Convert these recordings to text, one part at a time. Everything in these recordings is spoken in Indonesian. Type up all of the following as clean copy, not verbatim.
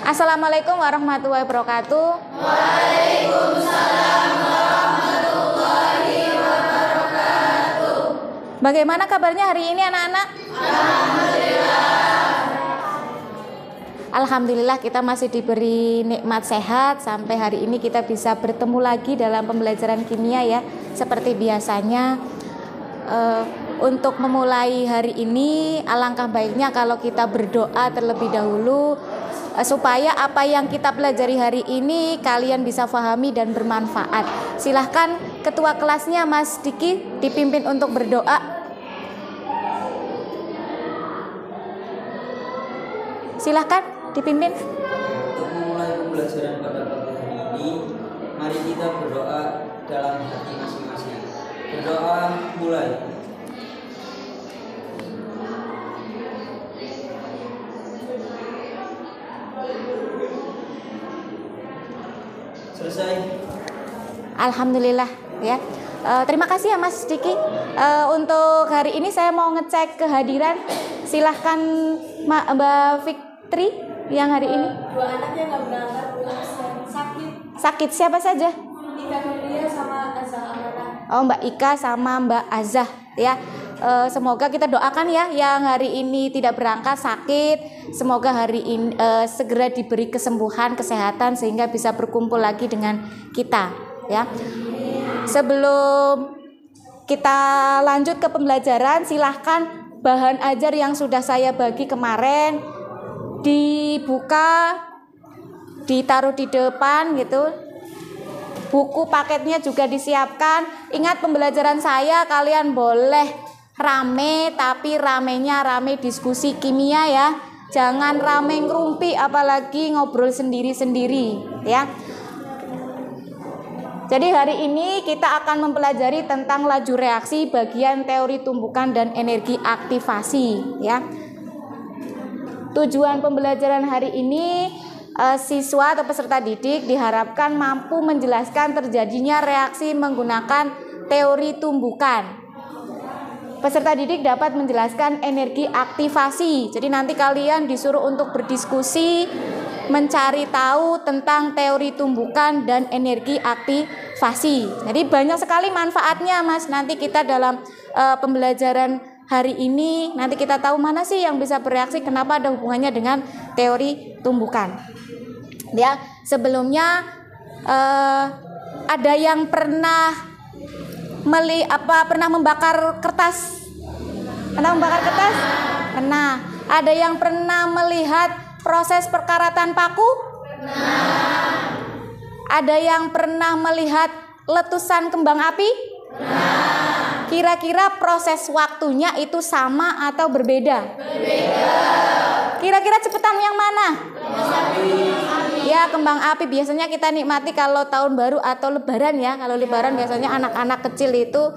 Assalamualaikum warahmatullahi wabarakatuh. Waalaikumsalam warahmatullahi wabarakatuh. Bagaimana kabarnya hari ini anak-anak? Alhamdulillah kita masih diberi nikmat sehat. Sampai hari ini kita bisa bertemu lagi dalam pembelajaran kimia ya. Seperti biasanya untuk memulai hari ini alangkah baiknya kalau kita berdoa terlebih dahulu supaya apa yang kita pelajari hari ini kalian bisa pahami dan bermanfaat. Silahkan ketua kelasnya Mas Diki dipimpin untuk berdoa. Silahkan dipimpin. Untuk memulai pembelajaran pada pagi hari ini, mari kita berdoa dalam hati masing-masing. Berdoa mulai. Selesai. Alhamdulillah ya. Terima kasih ya Mas Diki. Untuk hari ini saya mau ngecek kehadiran. Silahkan Mbak Fitri yang hari ini. Dua anaknya nggak berangkat, sakit. Sakit siapa saja? Ika Nuria sama Azah Amanah. Oh, Mbak Ika sama Mbak Azah ya. Semoga kita doakan ya yang hari ini tidak berangkat sakit. Semoga hari ini segera diberi kesembuhan, kesehatan sehingga bisa berkumpul lagi dengan kita ya. Sebelum kita lanjut ke pembelajaran, silahkan bahan ajar yang sudah saya bagi kemarin dibuka, ditaruh di depan gitu. Buku paketnya juga disiapkan. Ingat pembelajaran saya kalian boleh rame, tapi ramenya rame diskusi kimia ya. Jangan rame ngerumpi apalagi ngobrol sendiri-sendiri ya. Jadi hari ini kita akan mempelajari tentang laju reaksi bagian teori tumbukan dan energi aktivasi ya. Tujuan pembelajaran hari ini siswa atau peserta didik diharapkan mampu menjelaskan terjadinya reaksi menggunakan teori tumbukan. Peserta didik dapat menjelaskan energi aktivasi. Jadi nanti kalian disuruh untuk berdiskusi, mencari tahu tentang teori tumbukan dan energi aktivasi. Jadi banyak sekali manfaatnya Mas. Nanti kita dalam pembelajaran hari ini nanti kita tahu mana sih yang bisa bereaksi, kenapa ada hubungannya dengan teori tumbukan. Ya, sebelumnya ada yang pernah pernah membakar kertas? Pernah membakar kertas? Pernah. Ada yang pernah melihat proses perkaratan paku? Pernah. Ada yang pernah melihat letusan kembang api? Pernah. Kira-kira proses waktunya itu sama atau berbeda? Berbeda. Kira-kira cepetan yang mana? Ya, kembang api biasanya kita nikmati kalau tahun baru atau lebaran ya. Kalau lebaran biasanya anak-anak kecil itu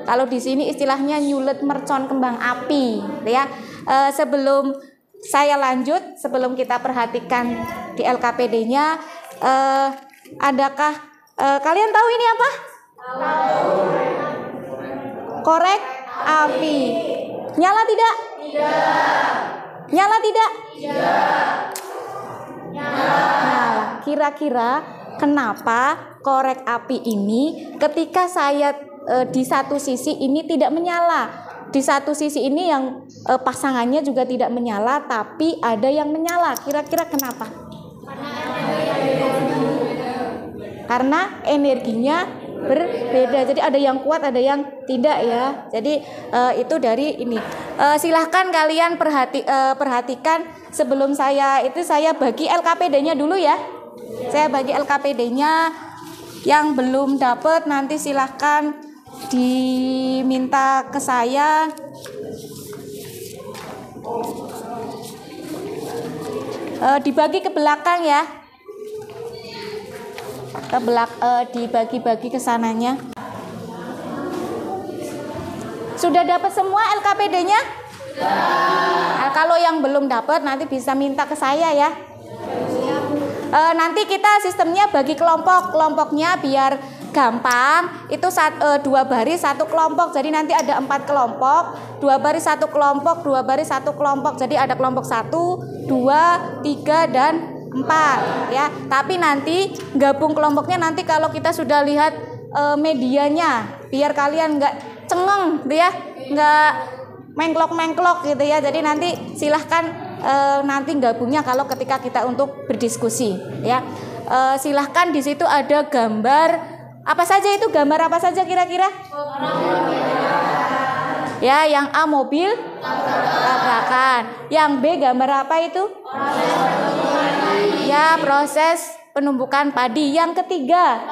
kalau di sini istilahnya nyulet mercon kembang api ya. Sebelum saya lanjut, sebelum kita perhatikan di LKPD-nya, adakah kalian tahu ini apa? Korek api. Nyala tidak? Tidak. Nyala tidak? Tidak. Nah, kira-kira kenapa korek api ini ketika saya di satu sisi ini tidak menyala, di satu sisi ini yang pasangannya juga tidak menyala, tapi ada yang menyala. Kira-kira kenapa? Karena energinya berbeda. Jadi ada yang kuat, ada yang tidak ya. Jadi itu dari ini. Silahkan kalian perhatikan sebelum saya bagi LKPD-nya dulu ya. Saya bagi LKPD-nya. Yang belum dapat nanti silahkan diminta ke saya. Dibagi ke belakang ya. Dibagi-bagi ke sananya. Sudah dapat semua LKPD-nya? Nah, kalau yang belum dapat nanti bisa minta ke saya ya. Nanti kita sistemnya bagi kelompok-kelompoknya biar gampang itu 2 baris 1 kelompok, jadi nanti ada 4 kelompok, 2 baris 1 kelompok, 2 baris 1 kelompok, jadi ada kelompok 1, 2, 3 dan 4 ya. Tapi nanti gabung kelompoknya nanti kalau kita sudah lihat medianya, biar kalian nggak cengeng gitu ya, nggak mengklok gitu ya. Jadi nanti silahkan nanti gabungnya kalau ketika kita untuk berdiskusi ya. Silahkan di situ ada gambar apa saja, itu gambar apa saja kira-kira? Ya, yang A mobil tabrakan, yang B gambar apa itu? Ya, proses penumbukan padi. Yang ketiga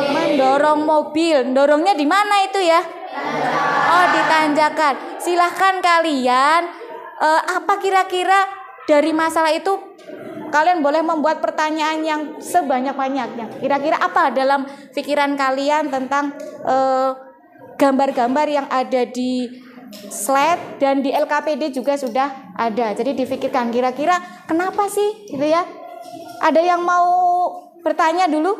mendorong mobil. Dorongnya di mana itu ya? Oh, di tanjakan. Silahkan kalian apa kira-kira dari masalah itu kalian boleh membuat pertanyaan yang sebanyak-banyaknya. Kira-kira apa dalam pikiran kalian tentang gambar-gambar yang ada di slide dan di LKPD juga sudah ada. Jadi difikirkan kira-kira kenapa sih gitu ya? Ada yang mau bertanya dulu?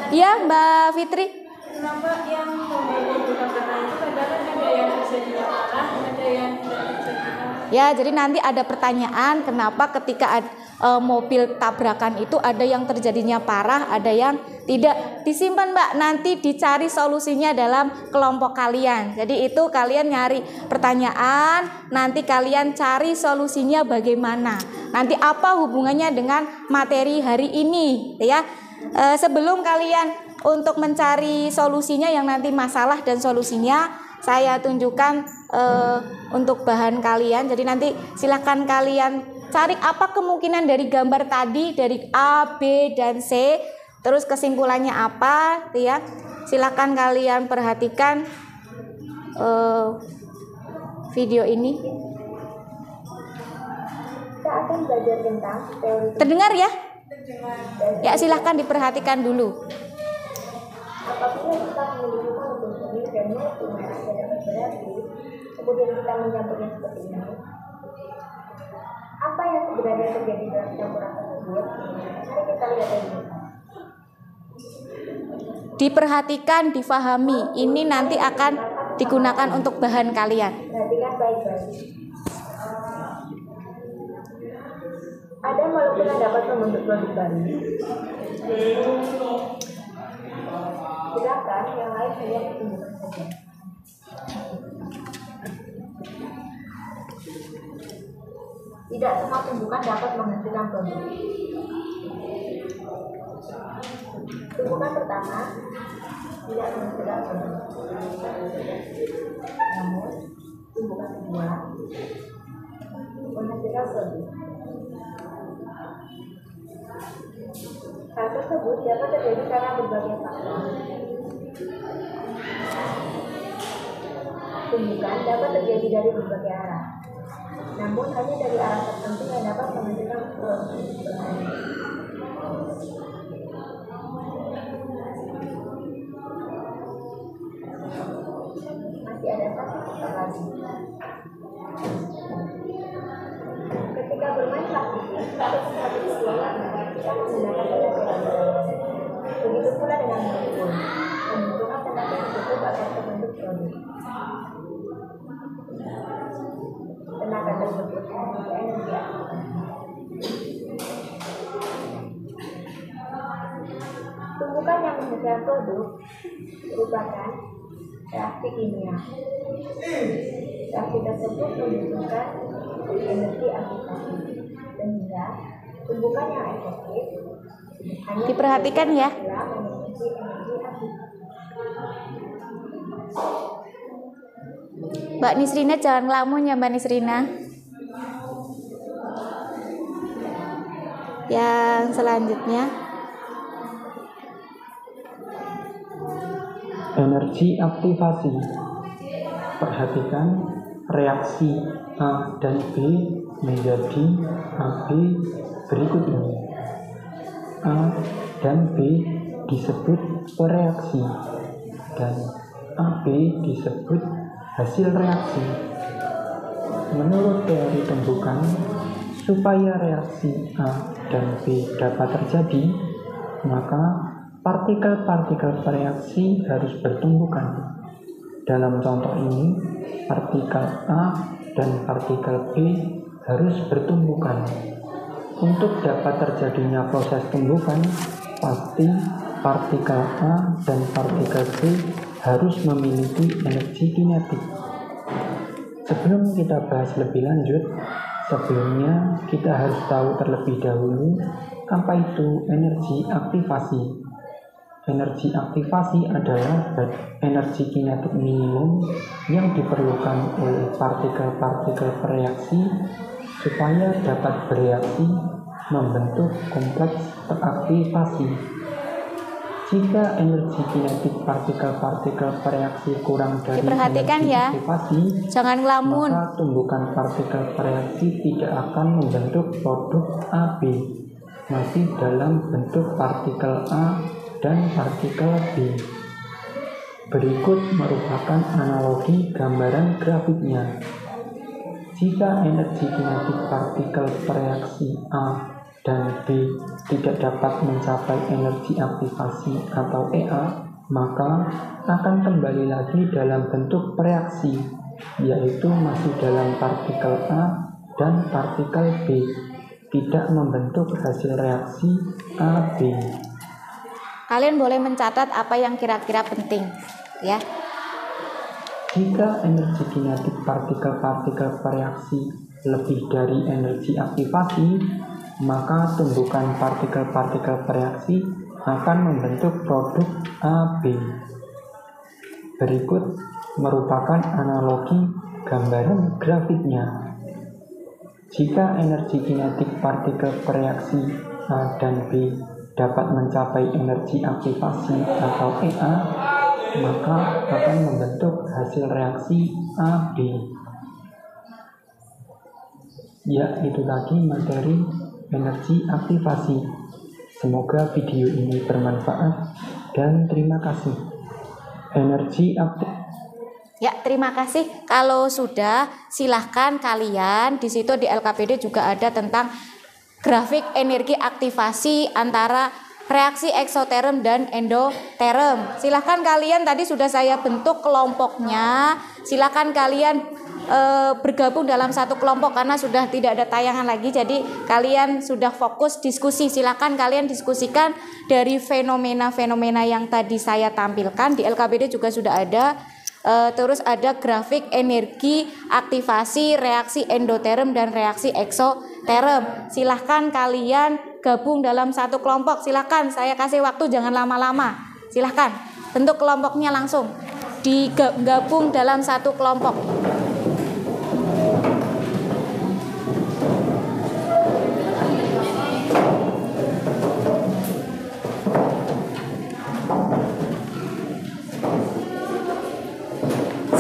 Iya, Mbak Fitri. Kenapa yang membutuhkan karena itu kadang ada yang terjadinya parah, ada yang tidak terjadinya. Ya, jadi nanti ada pertanyaan kenapa ketika mobil tabrakan itu ada yang terjadinya parah, ada yang tidak. Disimpan Mbak, nanti dicari solusinya dalam kelompok kalian. Jadi itu kalian nyari pertanyaan, nanti kalian cari solusinya bagaimana. Nanti apa hubungannya dengan materi hari ini ya. Sebelum kalian untuk mencari solusinya yang nanti masalah dan solusinya, saya tunjukkan untuk bahan kalian. Jadi nanti silakan kalian cari apa kemungkinan dari gambar tadi, dari A, B, dan C. Terus kesimpulannya apa, ya? Silakan kalian perhatikan video ini. Kita akan belajar tentang teori. Terdengar ya? Ya, silahkan diperhatikan dulu. Apabila kita memiliki molekul kuning dan molekul merah yang dapat berarti, kemudian kita mencampurnya seperti ini. Apa yang sebenarnya terjadi dalam campuran tersebut? Mari kita lihat dulu. Diperhatikan, difahami. Ini nanti akan digunakan untuk bahan kalian. Perhatikan baik-baik. Ada molekul yang dapat membentuk produk baru. Sedangkan yang lain hanya ditumbuhkan saja. Tidak semua tumbukan dapat menghasilkan produk. Tumbukan pertama tidak menghasilkan produk. Namun tumbukan kedua menghasilkan produk. Hal tersebut dapat terjadi karena berbagai faktor. Tumbukan dapat terjadi dari berbagai arah, namun hanya dari arah tertentu yang dapat menghasilkan produk. Masih ada satu faktor lagi. Ketika bermain praktis, satu persatu siswa kita menggunakan tenaga. Begitu pula dengan molekul, membutuhkan tenaga yang cukup agar terbentuk produk. Tenaga tersebut memiliki energi aktif. Tumbukan yang menghasilkan produk merupakan reaksi kimia. Reaksi tersebut membutuhkan energi aktivasi, sehingga tumbukan yang efektif hanya Diperhatikan ya. memiliki energi aktif. Mbak Nisrina jangan ngelamun ya Mbak Nisrina. Yang selanjutnya, energi aktivasi. Perhatikan reaksi A dan B menjadi AB berikut ini. A dan B disebut pereaksi dan AB disebut hasil reaksi. Menurut teori tumbukan, supaya reaksi A dan B dapat terjadi, maka partikel-partikel bereaksi harus bertumbukan. Dalam contoh ini, partikel A dan partikel B harus bertumbukan. Untuk dapat terjadinya proses tumbukan, pasti partikel A dan partikel B harus memiliki energi kinetik. Sebelum kita bahas lebih lanjut, sebelumnya kita harus tahu terlebih dahulu apa itu energi aktivasi. Energi aktivasi adalah energi kinetik minimum yang diperlukan oleh partikel-partikel bereaksi supaya dapat bereaksi membentuk kompleks teraktivasi. Jika energi kinetik partikel-partikel bereaksi kurang dari Diperhatikan energi ya, aktivasi, jangan ngelamun. maka tumbukan partikel bereaksi tidak akan membentuk produk AB, masih dalam bentuk partikel A dan partikel B. Berikut merupakan analogi gambaran grafiknya. Jika energi kinetik partikel bereaksi A dan B tidak dapat mencapai energi aktivasi atau EA, maka akan kembali lagi dalam bentuk bereaksi, yaitu masih dalam partikel A dan partikel B, tidak membentuk hasil reaksi AB. Kalian boleh mencatat apa yang kira-kira penting, ya. Jika energi kinetik partikel-partikel bereaksi lebih dari energi aktivasi, maka tumbukan partikel-partikel bereaksi akan membentuk produk AB. Berikut merupakan analogi gambaran grafiknya. Jika energi kinetik partikel bereaksi A dan B dapat mencapai energi aktivasi atau EA, maka akan membentuk hasil reaksi AB. Ya, itu tadi materi energi aktivasi. Semoga video ini bermanfaat dan terima kasih. Energi aktivasi. Ya, terima kasih. Kalau sudah, silahkan kalian di situ di LKPD juga ada tentang grafik energi aktivasi antara reaksi eksoterm dan endoterm. Silahkan kalian, tadi sudah saya bentuk kelompoknya. Silahkan kalian bergabung dalam satu kelompok karena sudah tidak ada tayangan lagi. Jadi kalian sudah fokus diskusi. Silahkan kalian diskusikan dari fenomena-fenomena yang tadi saya tampilkan. Di LKPD juga sudah ada. Terus ada grafik energi aktivasi reaksi endoterm dan reaksi eksoterm. Silahkan kalian gabung dalam satu kelompok. Silahkan, saya kasih waktu, jangan lama-lama. Silahkan bentuk kelompoknya langsung, digabung dalam satu kelompok.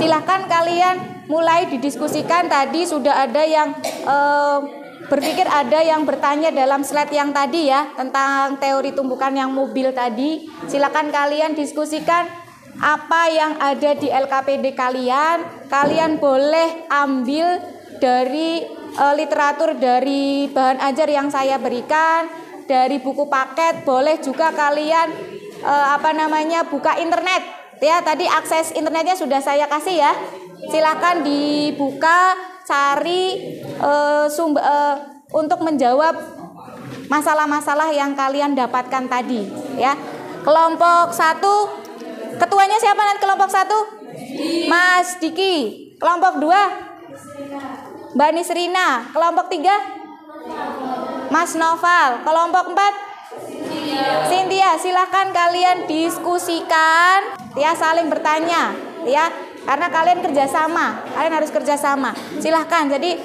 Silahkan kalian mulai didiskusikan. Tadi sudah ada yang berpikir, ada yang bertanya dalam slide yang tadi ya, tentang teori tumbukan yang mobil tadi. Silahkan kalian diskusikan apa yang ada di LKPD kalian. Kalian boleh ambil dari literatur, dari bahan ajar yang saya berikan, dari buku paket. Boleh juga kalian buka internet. Ya, tadi akses internetnya sudah saya kasih ya. Silakan dibuka, cari untuk menjawab masalah-masalah yang kalian dapatkan tadi ya. Kelompok 1, ketuanya siapa nanti kelompok 1? Mas Diki. Kelompok 2? Mbak Nisrina. Kelompok 3? Mas Noval. Kelompok 4? Cynthia. Silahkan kalian diskusikan ya, saling bertanya ya, karena kalian kerjasama, kalian harus kerjasama. Silahkan. Jadi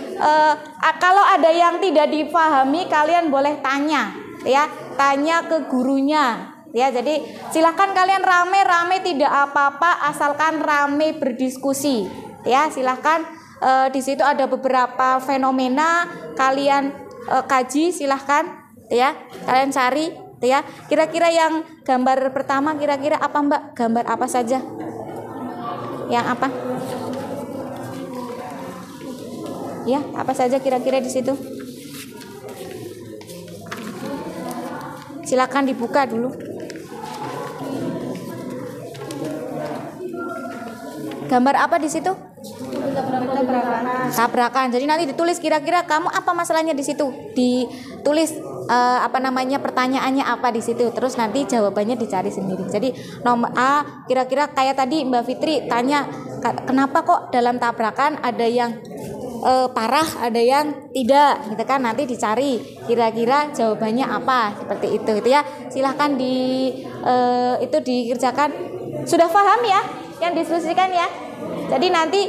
kalau ada yang tidak dipahami, kalian boleh tanya ya, tanya ke gurunya ya. Jadi silahkan kalian rame-rame, tidak apa-apa asalkan rame berdiskusi ya. Silahkan. Di situ ada beberapa fenomena, kalian kaji, silahkan ya, kalian cari ya. Kira-kira yang gambar pertama kira-kira apa Mbak? Gambar apa saja? Yang apa? Ya, apa saja kira-kira di situ? Silakan dibuka dulu. Gambar apa di situ? Tabrakan. Jadi nanti ditulis kira-kira kamu apa masalahnya di situ. Ditulis pertanyaannya apa di situ. Terus nanti jawabannya dicari sendiri. Jadi nomor A kira-kira kayak tadi Mbak Fitri tanya kenapa kok dalam tabrakan ada yang parah, ada yang tidak, gitu kan? Nanti dicari kira-kira jawabannya apa, seperti itu, gitu ya. Silahkan itu dikerjakan. Sudah paham ya yang diskusikan ya? Jadi nanti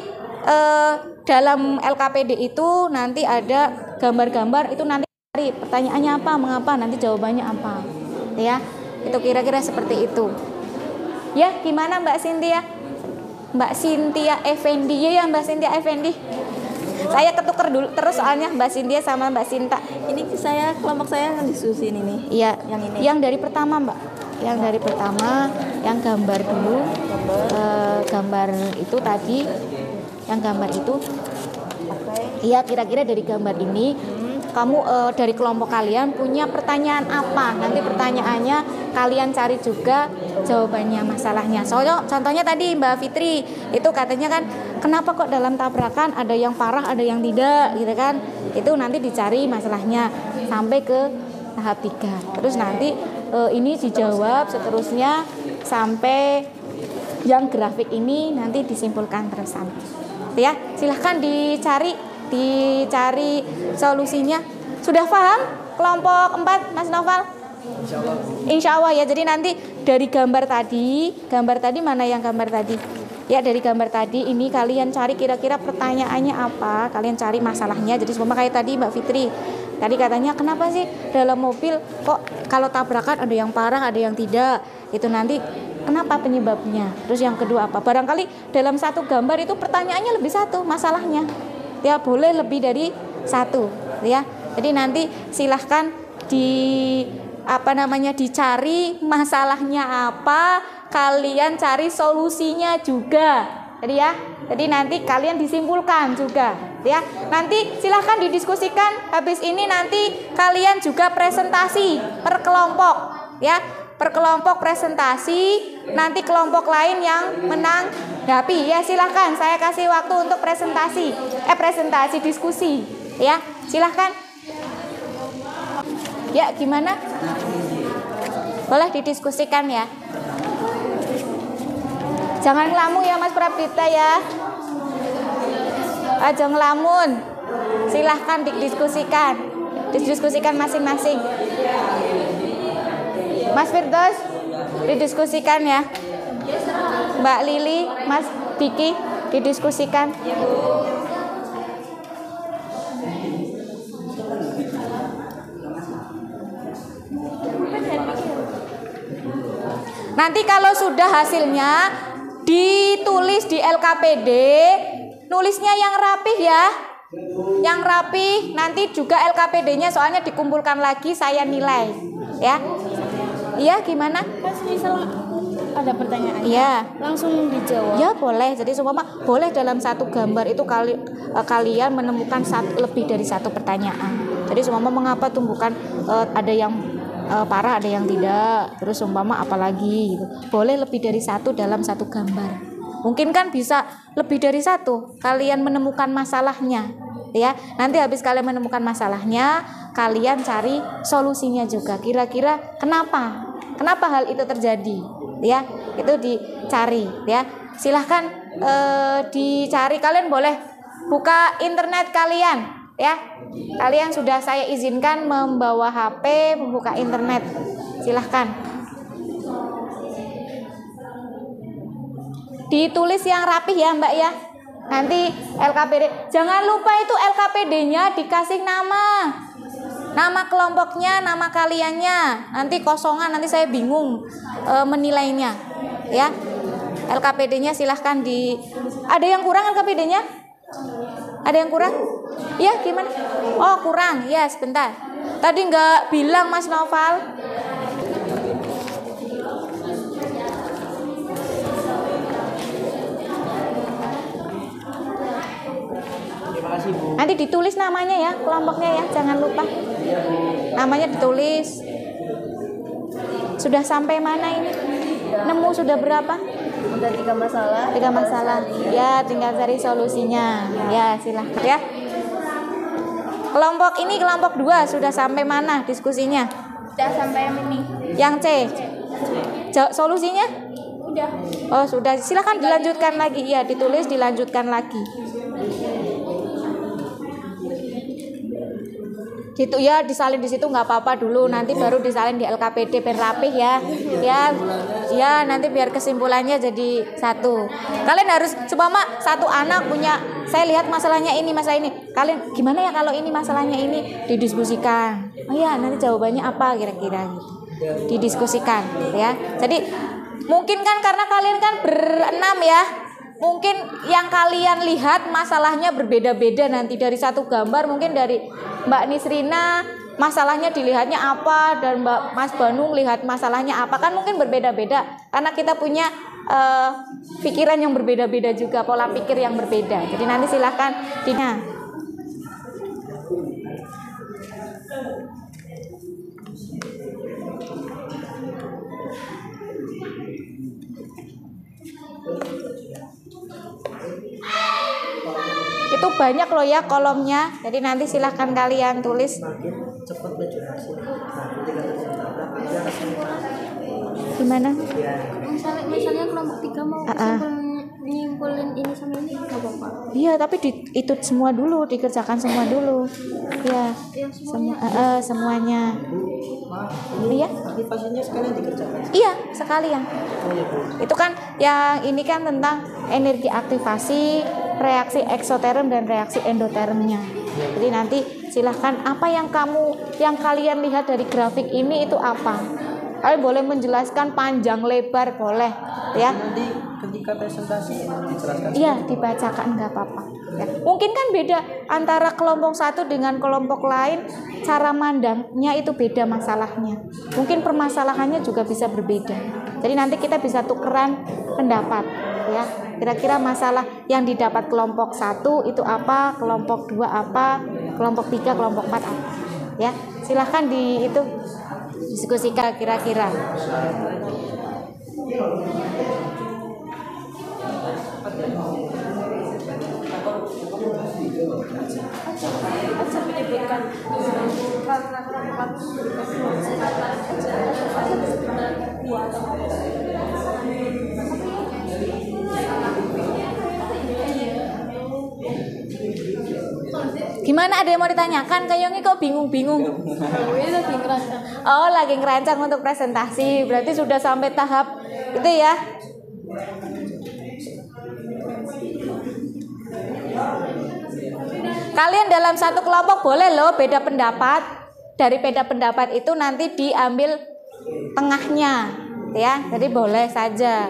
dalam LKPD itu nanti ada gambar-gambar, itu nanti cari pertanyaannya apa, mengapa, nanti jawabannya apa, ya. Itu kira-kira seperti itu. Ya, gimana Mbak Cynthia? Mbak Cynthia Effendi, ya Mbak Cynthia Effendi. Saya ketuker dulu terus soalnya Mbak Cynthia sama Mbak Sinta. Ini kelompok saya akan diskusiin ini. Iya, yang ini. Yang dari pertama Mbak. Yang dari pertama, yang gambar dulu. Gambar itu tadi, yang gambar itu. Iya, kira-kira dari gambar ini kamu dari kelompok kalian punya pertanyaan apa? Nanti pertanyaannya kalian cari juga jawabannya masalahnya. Contohnya tadi Mbak Fitri itu katanya kan kenapa kok dalam tabrakan ada yang parah ada yang tidak gitu kan? Itu nanti dicari masalahnya sampai ke tahap 3. Terus nanti ini dijawab seterusnya sampai yang grafik ini nanti disimpulkan terusan. Ya, silahkan dicari solusinya. Sudah paham kelompok 4 Mas Noval? Insya Allah ya. Jadi nanti dari gambar tadi mana yang gambar tadi? Ya, dari gambar tadi ini kalian cari kira-kira pertanyaannya apa, kalian cari masalahnya. Jadi semua kayak tadi Mbak Fitri. Tadi katanya kenapa sih dalam mobil kok kalau tabrakan ada yang parah, ada yang tidak. Itu nanti kenapa penyebabnya. Terus yang kedua apa? Barangkali dalam satu gambar itu pertanyaannya lebih satu masalahnya. Ya, boleh lebih dari satu, ya. Jadi nanti silahkan dicari masalahnya apa, kalian cari solusinya juga. Jadi ya. Jadi nanti kalian disimpulkan juga, ya. Nanti silahkan didiskusikan. Habis ini nanti kalian juga presentasi per kelompok, ya. Per kelompok presentasi, nanti kelompok lain yang menanggapi. Ya, silahkan saya kasih waktu untuk presentasi diskusi, ya. Silahkan. Ya, gimana? Boleh didiskusikan ya. Jangan ngelamun ya Mas Prabdita ya. Aja ngelamun. Silahkan didiskusikan masing-masing. Mas Firdaus, didiskusikan ya. Mbak Lili, Mas Diki, didiskusikan. Nanti kalau sudah hasilnya ditulis di LKPD, nulisnya yang rapih ya. Yang rapih, nanti juga LKPD-nya soalnya dikumpulkan lagi saya nilai, ya. Iya, gimana? Misal ada pertanyaan. Iya. Langsung dijawab. Ya, boleh. Jadi semua boleh dalam satu gambar itu kalian menemukan lebih dari satu pertanyaan. Jadi semua mengapa tumbukan ada yang parah, ada yang tidak. Terus umpama apalagi gitu. Boleh lebih dari satu dalam satu gambar. Mungkin kan bisa lebih dari satu. Kalian menemukan masalahnya, ya. Nanti habis kalian menemukan masalahnya, kalian cari solusinya juga. Kira-kira kenapa hal itu terjadi, ya. Itu dicari, ya. Silahkan dicari. Kalian boleh buka internet kalian, ya. Kalian sudah saya izinkan membawa HP, membuka internet. Silahkan. Ditulis yang rapih ya Mbak ya. Nanti LKPD. Jangan lupa itu LKPD-nya dikasih nama. Nama kelompoknya, nama kaliannya. Nanti kosongan, nanti saya bingung menilainya. Ya. LKPD-nya silahkan ada yang kurang LKPD-nya? Ada yang kurang? Ya, gimana? Oh, kurang. Ya, sebentar. Tadi nggak bilang Mas Noval. Nanti ditulis namanya ya, kelompoknya ya, jangan lupa. Namanya ditulis. Sudah sampai mana ini? Nemu sudah berapa? Udah 3 masalah. 3 masalah. Ya, tinggal cari solusinya. Ya, silahkan ya. Kelompok ini kelompok 2 sudah sampai mana diskusinya? Udah sampai yang ini. Yang C. Solusinya? Udah. Oh, sudah. Silahkan dilanjutkan lagi. Ya, ditulis dilanjutkan lagi. Gitu ya, disalin di situ nggak apa-apa dulu, nanti baru disalin di LKPD biar rapih ya. Ya, nanti biar kesimpulannya jadi satu. Kalian harus mak satu anak punya, saya lihat masalahnya ini, masalah ini. Kalian gimana ya kalau ini masalahnya ini didiskusikan. Oh ya, nanti jawabannya apa kira-kira gitu. Didiskusikan ya. Jadi mungkin kan karena kalian kan berenam ya. Mungkin yang kalian lihat masalahnya berbeda-beda nanti dari satu gambar, mungkin dari Mbak Nisrina masalahnya dilihatnya apa dan Mbak Mas Banung lihat masalahnya apa, kan mungkin berbeda-beda karena kita punya pikiran yang berbeda-beda juga, pola pikir yang berbeda. Jadi nanti silahkan itu banyak loh ya kolomnya, jadi nanti silahkan kalian tulis. Gimana? Misalnya kelompok 3 mau nyimpulin ini sama ini nggak apa-apa. Iya, tapi itu semua dulu, dikerjakan semua dulu. Ya, semuanya. Iya. Aktivasinya sekalian dikerjakan. Iya, sekalian. Itu kan yang ini kan tentang energi aktivasi, reaksi eksoterm dan reaksi endotermnya. Jadi nanti silahkan apa yang kalian lihat dari grafik ini itu apa? Kalian boleh menjelaskan panjang lebar, boleh ya. Nanti ketika presentasi dijelaskan. Iya, dibacakan nggak apa-apa. Ya. Mungkin kan beda antara kelompok satu dengan kelompok lain, cara mandangnya itu beda masalahnya. Mungkin permasalahannya juga bisa berbeda. Jadi nanti kita bisa tukeran pendapat, ya. Kira-kira masalah yang didapat kelompok 1 itu apa, kelompok 2 apa, kelompok 3, kelompok 4 apa. Ya, silahkan itu diskusikan kira-kira. Gimana, ada yang mau ditanyakan? Kayaknya kok bingung-bingung. Oh, lagi ngerancang untuk presentasi. Berarti sudah sampai tahap itu ya. Kalian dalam satu kelompok boleh loh beda pendapat. Dari beda pendapat itu nanti diambil tengahnya, ya. Jadi boleh saja.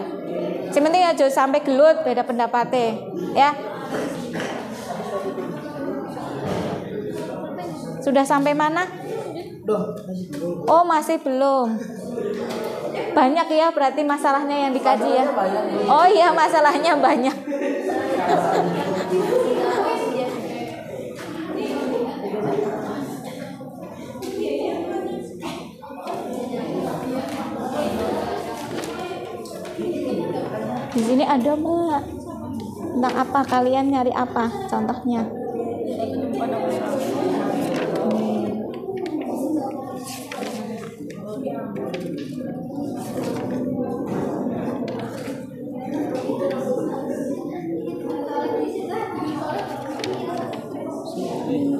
Sementing aja sampai gelut beda pendapatnya, ya. Sudah sampai mana? Oh, masih belum. Banyak ya berarti masalahnya yang dikaji ya. Oh iya, masalahnya banyak. Di sini ada Mbak. Tentang apa? Kalian nyari apa? Contohnya.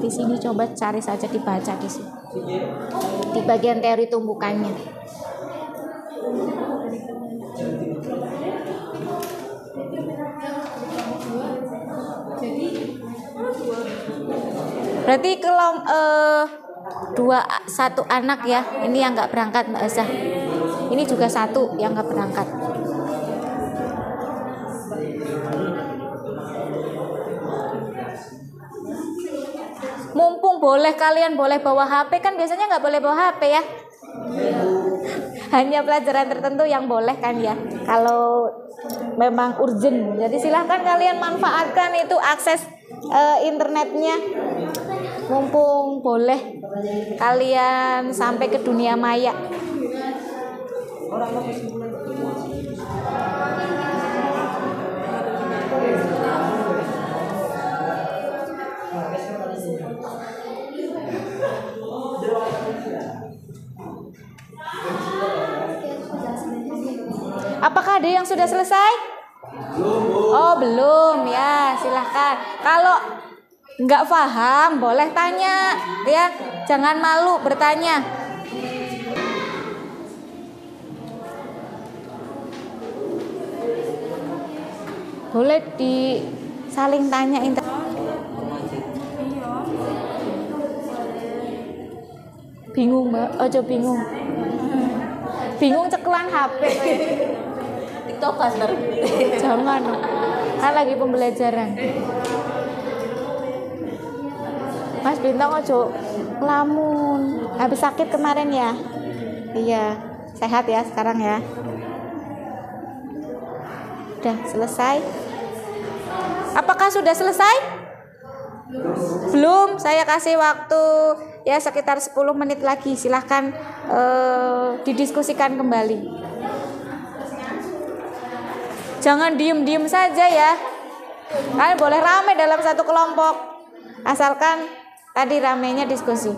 Di sini coba cari saja, dibaca di sini. Di bagian teori tumbukannya. Berarti kalau satu anak ya, ini yang nggak berangkat Mbak Azah. Ini juga satu yang nggak berangkat. Mumpung boleh, kalian boleh bawa HP, kan biasanya nggak boleh bawa HP ya. Hanya pelajaran tertentu yang boleh kan ya, kalau memang urgent. Jadi silahkan kalian manfaatkan itu akses internetnya. Mumpung boleh kalian sampai ke dunia maya. Apakah ada yang sudah selesai? Oh, belum ya, silahkan. Kalau nggak paham boleh tanya ya, jangan malu bertanya. Boleh saling tanyain. Bingung mbak, ojo bingung. Bingung cekelan HP. TikTokan ntar. Jangan, kan lagi pembelajaran. Mas Bintang ojo ngelamun. Habis sakit kemarin ya? Iya, sehat ya sekarang ya. Udah selesai? Apakah sudah selesai? Belum, saya kasih waktu ya sekitar 10 menit lagi. Silahkan didiskusikan kembali. Jangan diem-diem saja ya. Kalian boleh rame dalam satu kelompok, asalkan tadi ramenya diskusi.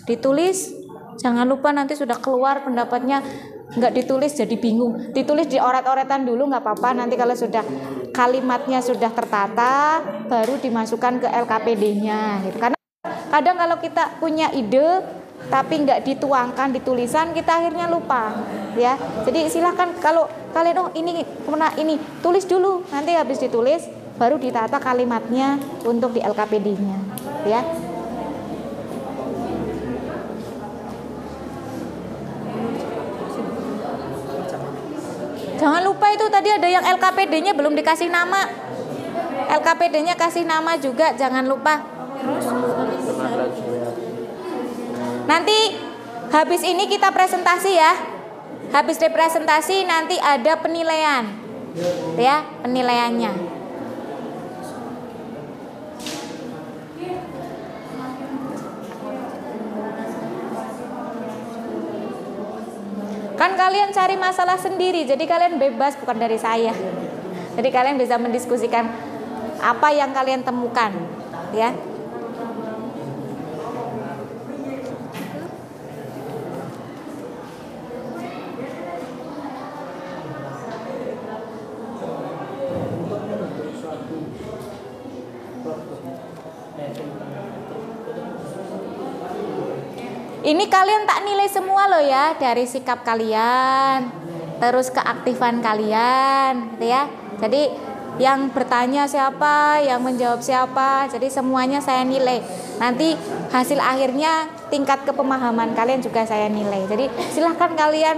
Ditulis, jangan lupa nanti sudah keluar pendapatnya. Nggak ditulis jadi bingung. Ditulis di oret-oretan dulu nggak apa-apa. Nanti kalau sudah kalimatnya sudah tertata, baru dimasukkan ke LKPD-nya. Gitu. Karena kadang kalau kita punya ide tapi nggak dituangkan di tulisan, kita akhirnya lupa. Ya, jadi silahkan kalau kalian ini tulis dulu. Nanti habis ditulis, baru ditata kalimatnya untuk di LKPD-nya. Ya. Jangan lupa itu tadi ada yang LKPD-nya belum dikasih nama. LKPD-nya kasih nama juga, jangan lupa. Nanti habis ini kita presentasi ya. Habis presentasi nanti ada penilaian. Ya, penilaiannya. Kan kalian cari masalah sendiri, jadi kalian bebas, bukan dari saya. Jadi kalian bisa mendiskusikan apa yang kalian temukan, ya. Ini kalian tak nilai semua loh ya, dari sikap kalian, terus keaktifan kalian, gitu ya. Jadi yang bertanya siapa, yang menjawab siapa, jadi semuanya saya nilai. Nanti hasil akhirnya tingkat kepemahaman kalian juga saya nilai. Jadi silahkan kalian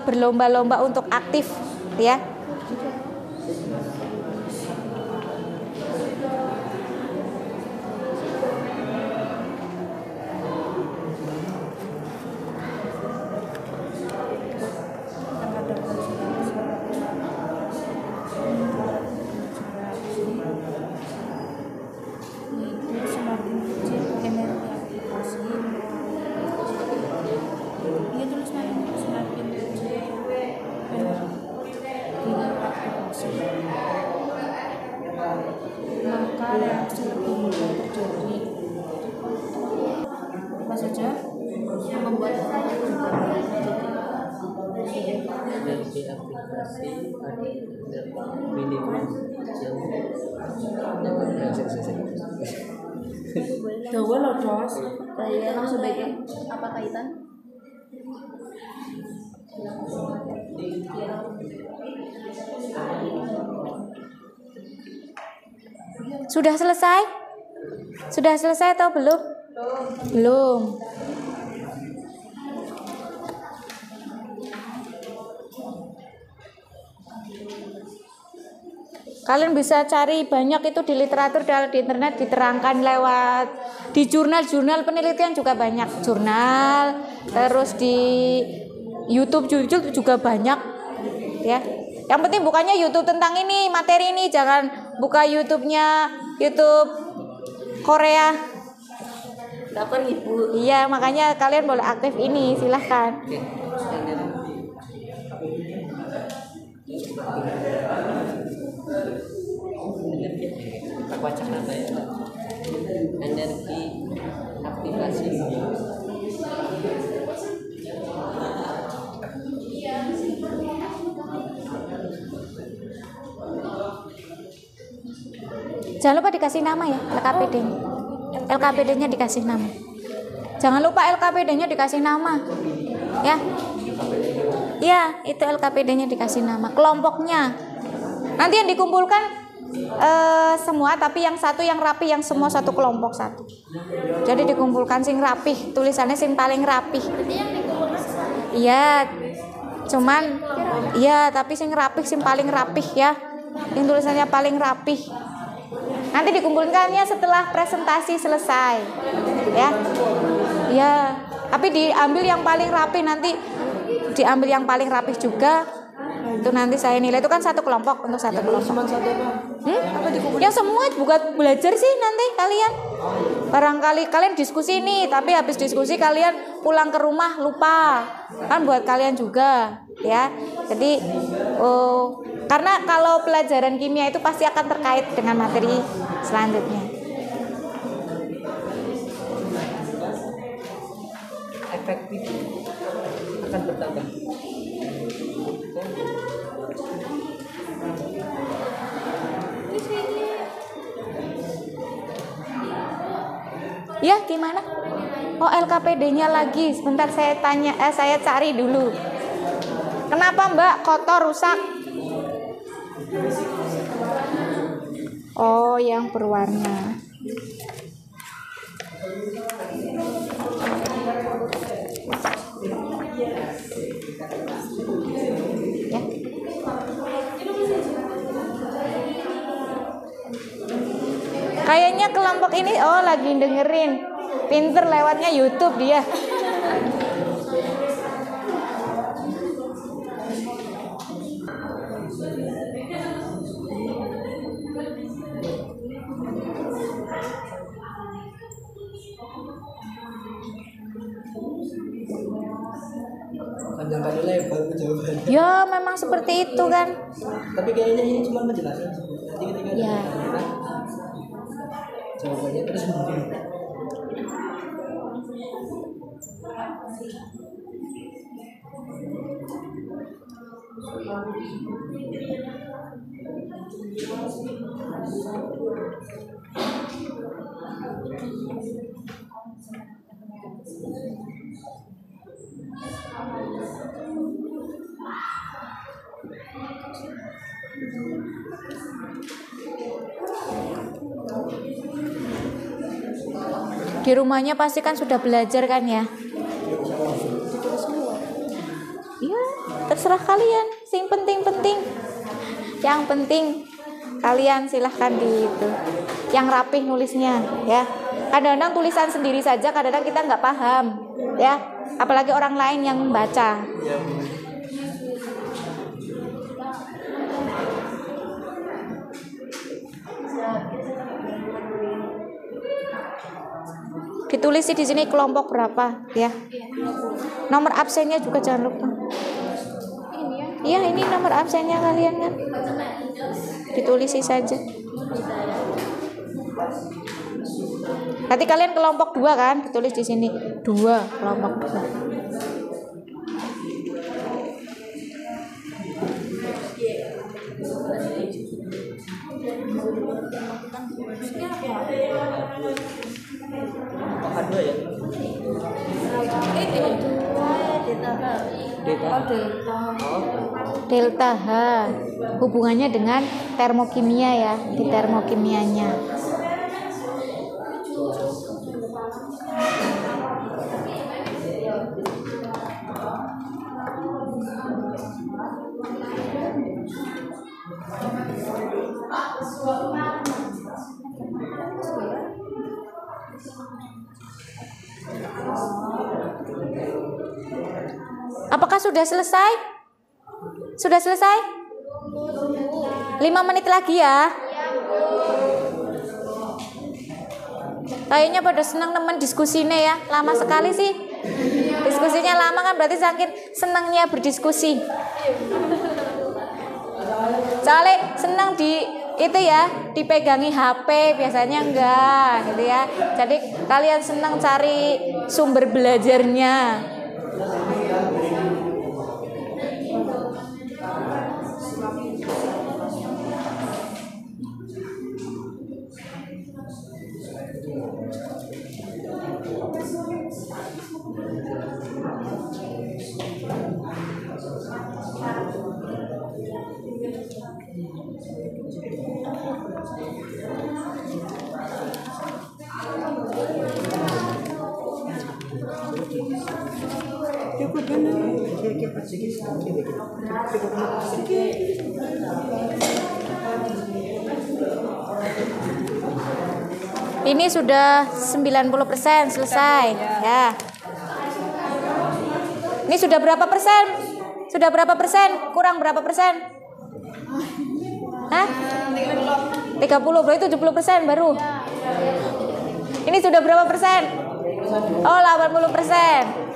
berlomba-lomba untuk aktif, ya. Maka reaksi lebih mudah terjadi. Apa saja yang membuat orang dan di aplikasi ada minimal Dawa loh Jos. Saya langsung sebagai apa kaitan? Sudah selesai? Sudah selesai atau belum? Belum. Kalian bisa cari banyak itu di literatur dan di internet, diterangkan lewat di jurnal-jurnal penelitian juga banyak, jurnal, terus di YouTube juga banyak ya. Yang penting bukannya YouTube tentang ini, materi ini, jangan buka YouTube-nya YouTube Korea. Dapur ibu. Iya, makanya kalian boleh aktif ini, silahkan. Tak baca nata ya. Energi aktivasi. Jangan lupa dikasih nama ya, LKPD-nya. LKPD-nya dikasih nama. Jangan lupa LKPD-nya dikasih nama. Ya. Iya, itu LKPD-nya dikasih nama. Kelompoknya. Nanti yang dikumpulkan semua, tapi yang satu yang rapi, yang semua satu kelompok satu. Jadi dikumpulkan sing rapih, tulisannya sing paling rapih. Iya. Cuman iya, tapi sing rapih, sing paling rapih ya. Yang tulisannya paling rapih. Nanti dikumpulkannya setelah presentasi selesai. Ya. Ya, tapi diambil yang paling rapi, nanti diambil yang paling rapih juga. Itu nanti saya nilai, itu kan satu kelompok untuk satu kelompok. Yang semua buat belajar sih nanti kalian. Barangkali kalian diskusi nih, tapi habis diskusi kalian pulang ke rumah lupa. Kan buat kalian juga, ya. Jadi karena kalau pelajaran kimia itu pasti akan terkait dengan materi selanjutnya. Efektif akan bertambah. Ya, gimana? Oh, LKPD-nya lagi. Sebentar saya tanya, saya cari dulu. Kenapa, Mbak? Kotor, rusak? Oh, yang berwarna. Ya. Kayaknya kelompok ini lagi dengerin. Pinter lewatnya YouTube dia. Panjang kali lebar jawaban. Ya, memang seperti itu kan. Tapi kayaknya ini cuma menjelaskan. Nanti ketika Ya. jawabannya terus mungkin. Di rumahnya pasti kan sudah belajar kan ya? Ya, terserah kalian. Sing penting-penting. Yang penting kalian silahkan di itu. Yang rapih nulisnya ya. Kadang-kadang tulisan sendiri saja, kadang-kadang kita nggak paham ya. Apalagi orang lain yang membaca. Ditulis di sini kelompok berapa ya. Nomor absennya juga jangan lupa. Iya, ini nomor absennya kalian kan. Ditulis saja. Nanti kalian kelompok 2 kan, ditulis di sini 2, kelompok 2. Apakah 2 ya? Delta H hubungannya dengan termokimia ya, di termokimianya. Apakah sudah selesai? Sudah selesai? 5 menit lagi ya. Kayaknya pada senang teman diskusinya ya. Lama sekali sih. Diskusinya lama kan berarti saking senangnya berdiskusi. Soalnya senang itu ya, dipegangi HP, biasanya enggak gitu ya. Jadi kalian senang cari sumber belajarnya. Ini sudah 90% selesai ya. Ini sudah berapa persen? Sudah berapa persen? Kurang berapa persen? Hah? 30, berarti 70% baru. Ini sudah berapa persen? Oh, 80%.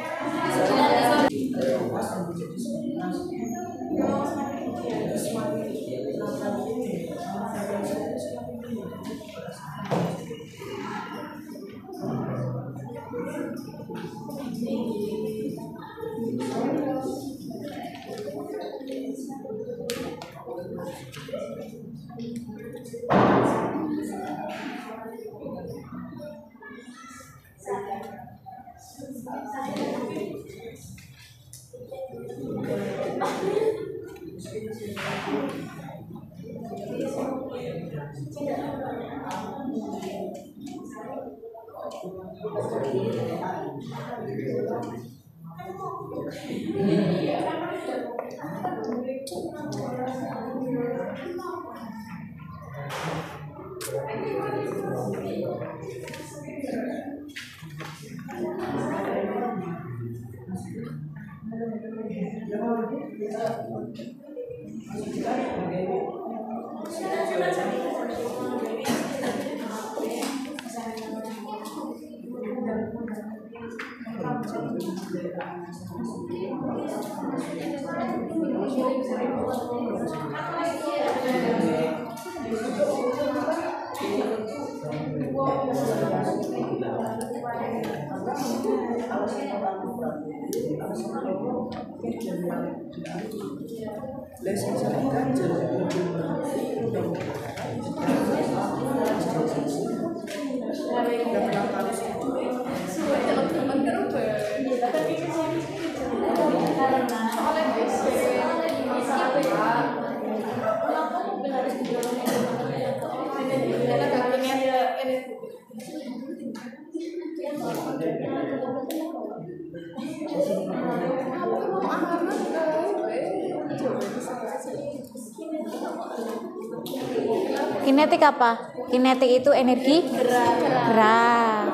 Kinetik apa? Kinetik itu energi gerak.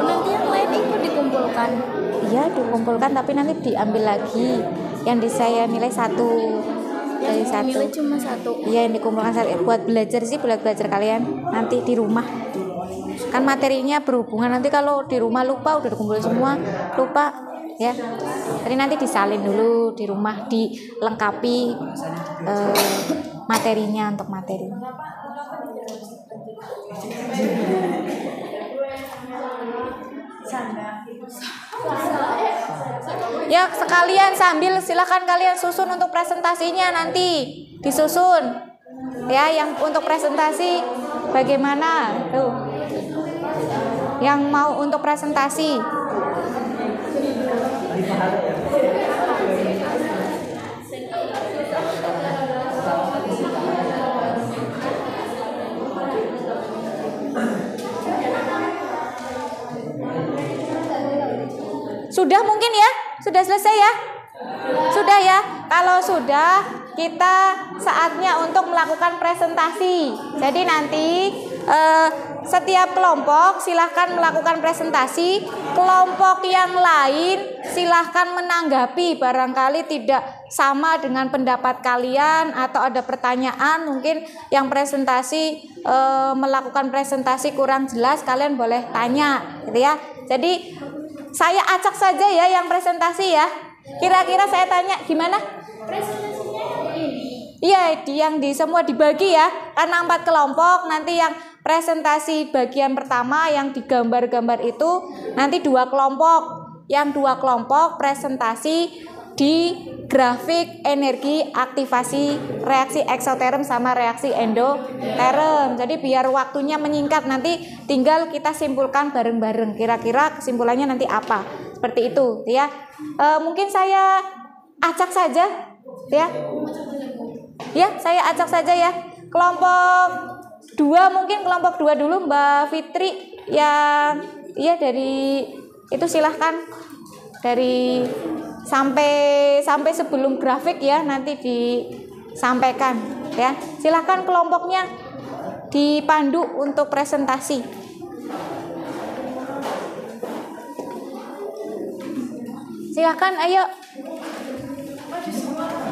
Nanti yang lain ikut dikumpulkan. Iya, dikumpulkan tapi nanti diambil lagi. Yang saya nilai 1 dari 1. Nilai cuma 1. Iya, yang dikumpulkan buat belajar sih, buat belajar kalian nanti di rumah. Kan materinya berhubungan, nanti kalau di rumah lupa, udah dikumpul semua lupa ya. Jadi nanti disalin dulu di rumah, dilengkapi materinya untuk materi. Ya sekalian sambil silakan kalian susun untuk presentasinya, nanti disusun ya. Yang untuk presentasi bagaimana tuh, yang mau untuk presentasi sudah mungkin ya, sudah selesai ya, sudah ya. kalau sudah, kita saatnya untuk melakukan presentasi. Jadi nanti setiap kelompok silahkan melakukan presentasi. Kelompok yang lain silahkan menanggapi, barangkali tidak sama dengan pendapat kalian atau ada pertanyaan mungkin yang presentasi melakukan presentasi kurang jelas, kalian boleh tanya gitu ya. Jadi saya acak saja ya yang presentasi ya. Kira-kira saya tanya gimana? Presentasinya ini. Iya, yang semua dibagi ya. Karena 4 kelompok, nanti yang presentasi bagian pertama yang digambar-gambar itu nanti 2 kelompok. Yang 2 kelompok presentasi di grafik energi aktivasi reaksi eksoterm sama reaksi endoterm. Jadi biar waktunya menyingkat, nanti tinggal kita simpulkan bareng-bareng. Kira-kira kesimpulannya nanti apa? Seperti itu, ya. Mungkin saya acak saja, ya. Ya, saya acak saja ya. Kelompok 2 mungkin kelompok 2 dulu Mbak Fitri yang iya dari itu silahkan dari sampai sebelum grafik ya nanti disampaikan ya. Silahkan kelompoknya dipandu untuk presentasi. Silahkan ayo.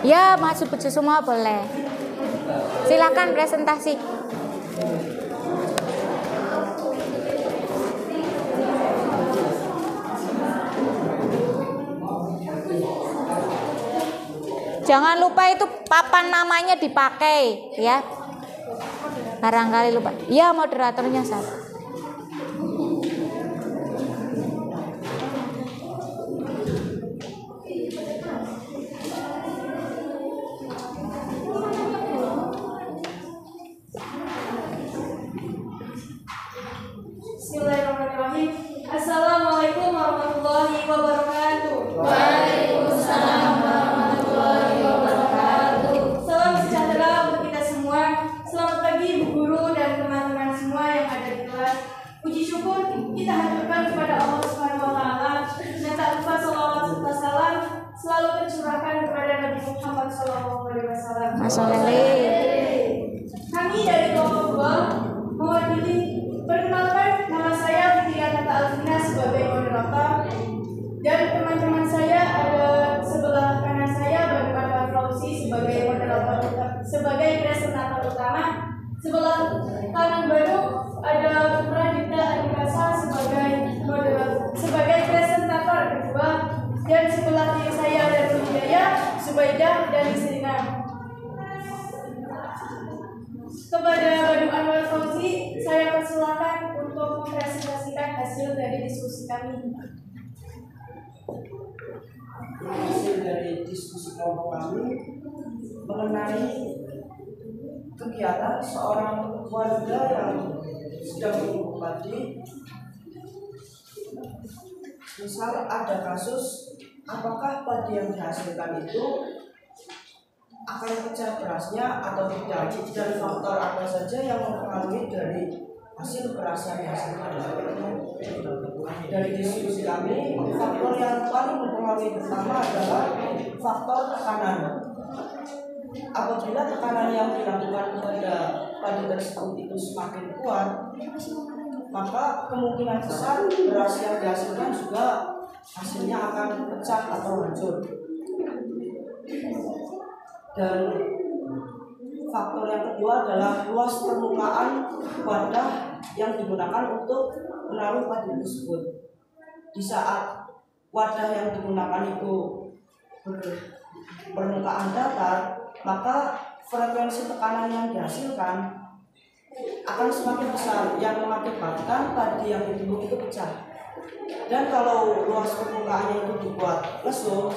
Ya, maju semua boleh. Silahkan presentasi. Jangan lupa itu papan namanya dipakai ya. Barangkali lupa. Ya, moderatornya satu. Bismillahirrahmanirrahim. Assalamualaikum warahmatullahi wabarakatuh. Waalaikumsalam warahmatullahi wabarakatuh. Salam sejahtera untuk kita semua. Selamat pagi Bu Guru dan teman-teman semua yang ada di kelas. Puji syukur kita haturkan kepada Allah Subhanahu wa taala dan tak lupa shalawat serta salam selalu tercurahkan kepada Nabi Muhammad SAW. Kami dari kelompok 2 mewakili perkenalkan, nama saya Fitri Tata Alvina sebagai moderator dan teman-teman saya ada sebelah kanan saya Bapak Fauzi sebagai moderator sebagai presentator utama, sebelah kanan baru ada Pradita Adikasa sebagai moderator sebagai presentator kedua dan sebelah kiri saya ada Hidayah, Subaidah dan Isrina. Kepada Badung Anwar Fauzi, saya persilakan untuk mempresentasikan hasil dari diskusi kami. Hasil dari diskusi kelompok kami mengenai kegiatan seorang warga yang sedang menunggu padi. Misal ada kasus, apakah padi yang dihasilkan itu akan pecah berasnya atau tidak, dan faktor apa saja yang mempengaruhi dari hasil beras yang dihasilkan. Dari diskusi kami, faktor yang paling mempengaruhi pertama adalah faktor tekanan. Apabila tekanan yang dilakukan pada padi tersebut itu semakin kuat, maka kemungkinan besar beras yang dihasilkan juga hasilnya akan pecah atau hancur. Dan faktor yang kedua adalah luas permukaan wadah yang digunakan untuk menaruh padi tersebut. Di saat wadah yang digunakan itu permukaan datar, maka frekuensi tekanan yang dihasilkan akan semakin besar yang mengakibatkan padi yang ditimbun itu pecah. Dan kalau luas permukaannya itu dibuat lesung,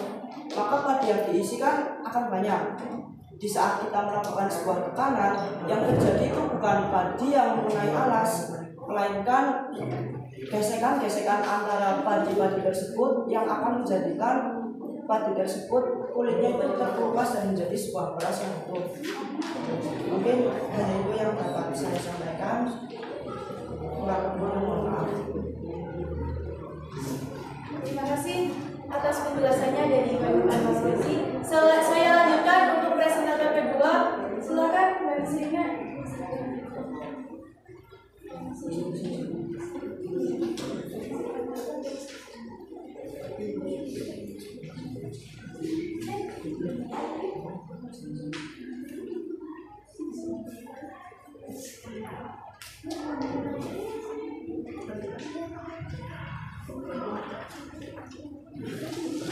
maka padi yang diisikan akan banyak. Di saat kita melakukan sebuah tekanan, yang terjadi itu bukan padi yang mengenai alas, melainkan gesekan-gesekan antara padi-padi tersebut yang akan menjadikan padi tersebut kulitnya itu terkelupas dan menjadi sebuah beras yang utuh. Mungkin hanya itu yang dapat saya sampaikan. Kurang lebih mohon maaf. Terima kasih atas penjelasannya dari Bapak Fauzi. Saya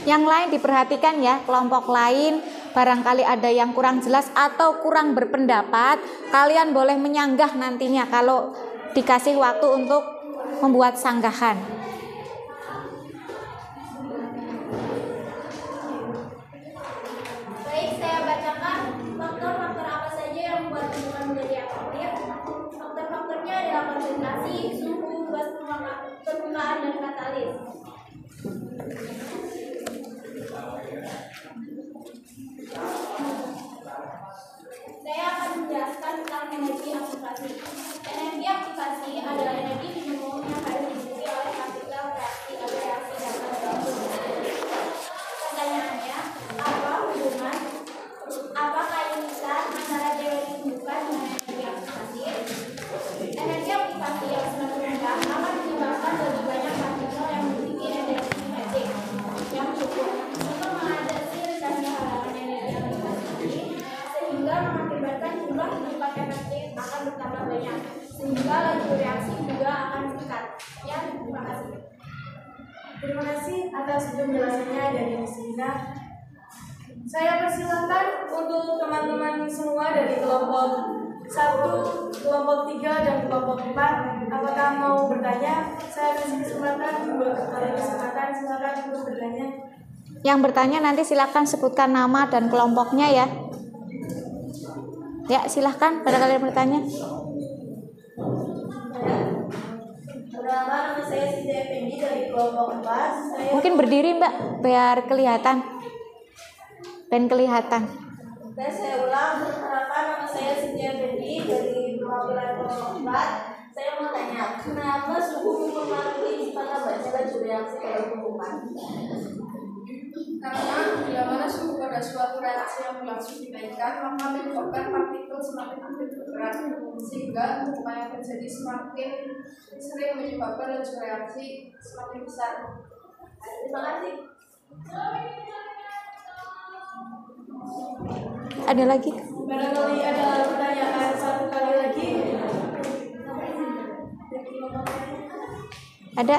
Yang lain diperhatikan ya, kelompok lain barangkali ada yang kurang jelas atau kurang berpendapat, kalian boleh menyanggah nantinya kalau dikasih waktu untuk membuat sanggahan. Baik, saya bacakan faktor-faktor apa saja yang membuat lingkungan menjadi aktif. Faktor-faktornya adalah konsentrasi, suhu, gas permukaan, dan katalis. Saya akan menjelaskan tentang energi aktivasi. Energi aktivasi adalah energi minimum yang harus dimiliki oleh partikel reaksi atau reaksi dalam suatu. Pertanyaannya, apa kaitan antara teori pembuka dengan energi aktivasi? Energi aktivasi yang semakin rendah akan menyebabkan lebih banyak partikel yang memiliki energi kinetik yang cukup untuk mengatasi rendahnya halangan energi aktivasi ini, sehingga mengakibatkan jumlah tempat efektif akan bertambah banyak, sehingga laju reaksi juga akan meningkat. Ya, terima kasih. Terima kasih atas penjelasannya dari Ms. Rina. Saya persilakan untuk teman-teman semua dari kelompok 1, kelompok 3, dan kelompok 4. Apakah mau bertanya? Saya kasih kesempatan buat kalian kesempatan, silakan untuk bertanya. Yang bertanya nanti silakan sebutkan nama dan kelompoknya ya. Ya, silahkan pada kalian bertanya. Pertama, nama saya Siti Effendi dari kelompok 4. Mungkin berdiri Mbak, biar kelihatan. Dan kelihatan. Saya ulang, perkenalkan nama saya Siti Effendi dari perwakilan kelompok 4. Saya mau tanya, kenapa suhu mempengaruhi pada baca laju reaksi pada pembukaan? Karena bila mana suhu pada suatu reaksi yang berlangsung dinaikkan, maka menyebabkan partikel semakin aktif bergerak, sehingga pembukaan yang terjadi semakin sering menyebabkan laju reaksi semakin besar. Terima kasih. Ada lagi? Barangkali ada pertanyaan satu kali lagi. Ada?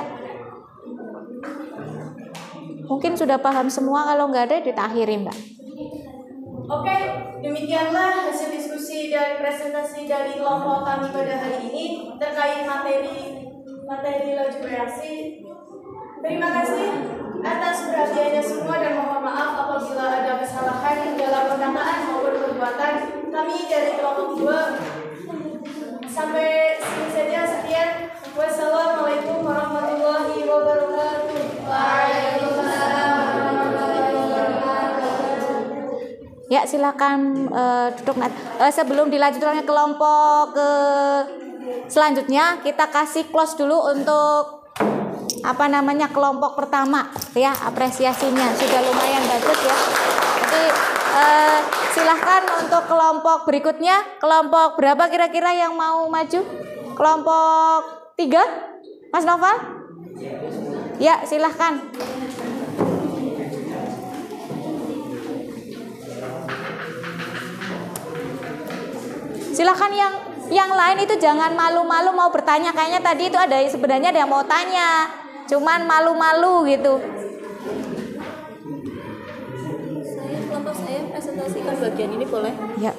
Mungkin sudah paham semua, kalau nggak ada ditakhirin Mbak. Oke, demikianlah hasil diskusi dan presentasi dari kelompok kami pada hari ini terkait materi laju reaksi. Terima kasih atas perhatiannya semua dan mohon maaf apabila ada kesalahan dalam perkataan maupun perbuatan kami dari kelompok 2. Sampai sini saja, sekian. Wassalamualaikum warahmatullahi wabarakatuh. Waalaikumsalam warahmatullahi wabarakatuh. Ya, silakan duduk. Sebelum dilanjutkan ke kelompok selanjutnya, kita kasih close dulu untuk kelompok pertama ya, apresiasinya sudah lumayan bagus ya. Jadi silahkan untuk kelompok berikutnya. Kelompok berapa kira-kira yang mau maju? Kelompok 3, Mas Noval? Ya, silahkan. Silahkan yang lain itu jangan malu-malu mau bertanya. Kayaknya tadi itu sebenarnya ada yang mau tanya, cuman malu-malu gitu. Kelompok saya presentasikan bagian ini boleh? Ya.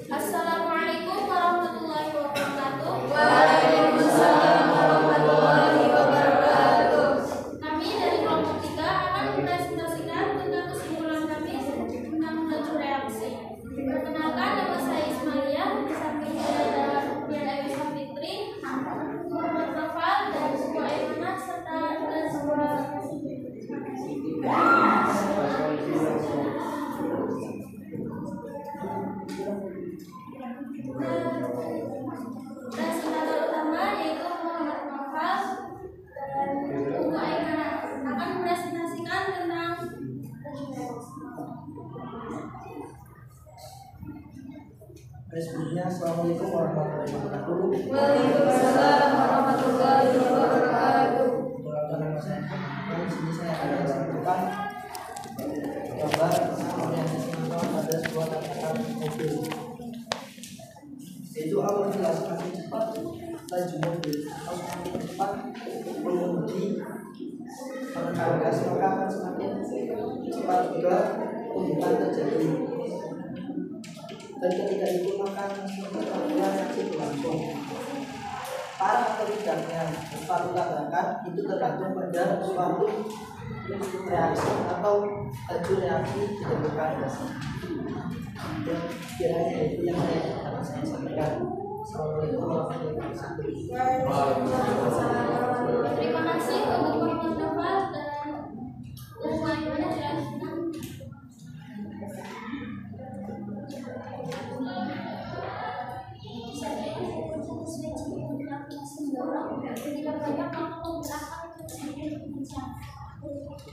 Assalamualaikum warahmatullahi wabarakatuh. Waalaikumsalam warahmatullahi wabarakatuh. Kami dari kelompok 3 akan mempresentasikan tentang kesimpulan kami tentang laju reaksi. Perkenalkan, nama saya Ismail Sebelumnya, Assalamualaikum warahmatullahi wabarakatuh. Waalaikumsalam warahmatullahi wabarakatuh. Dalam di sini saya akan menunjukkan gambar orientasi manual pada sebuah katakan mobil. Yaitu kalau jelas semakin cepat laju mobil atau semakin cepat mengemudi penekanan gas, maka akan semakin cepat juga tumbukan terjadi. Dan ketika itu maka reaksi berlangsung. Parah atau tidaknya suatu tabrakan itu tergantung pada suatu reaksi atau laju reaksi ditemukan. Dan kiranya itu yang akan saya sampaikan. Assalamualaikum warahmatullahi wabarakatuh. Terima kasih untuk Pak Novel dan selanjutnya jelaskan.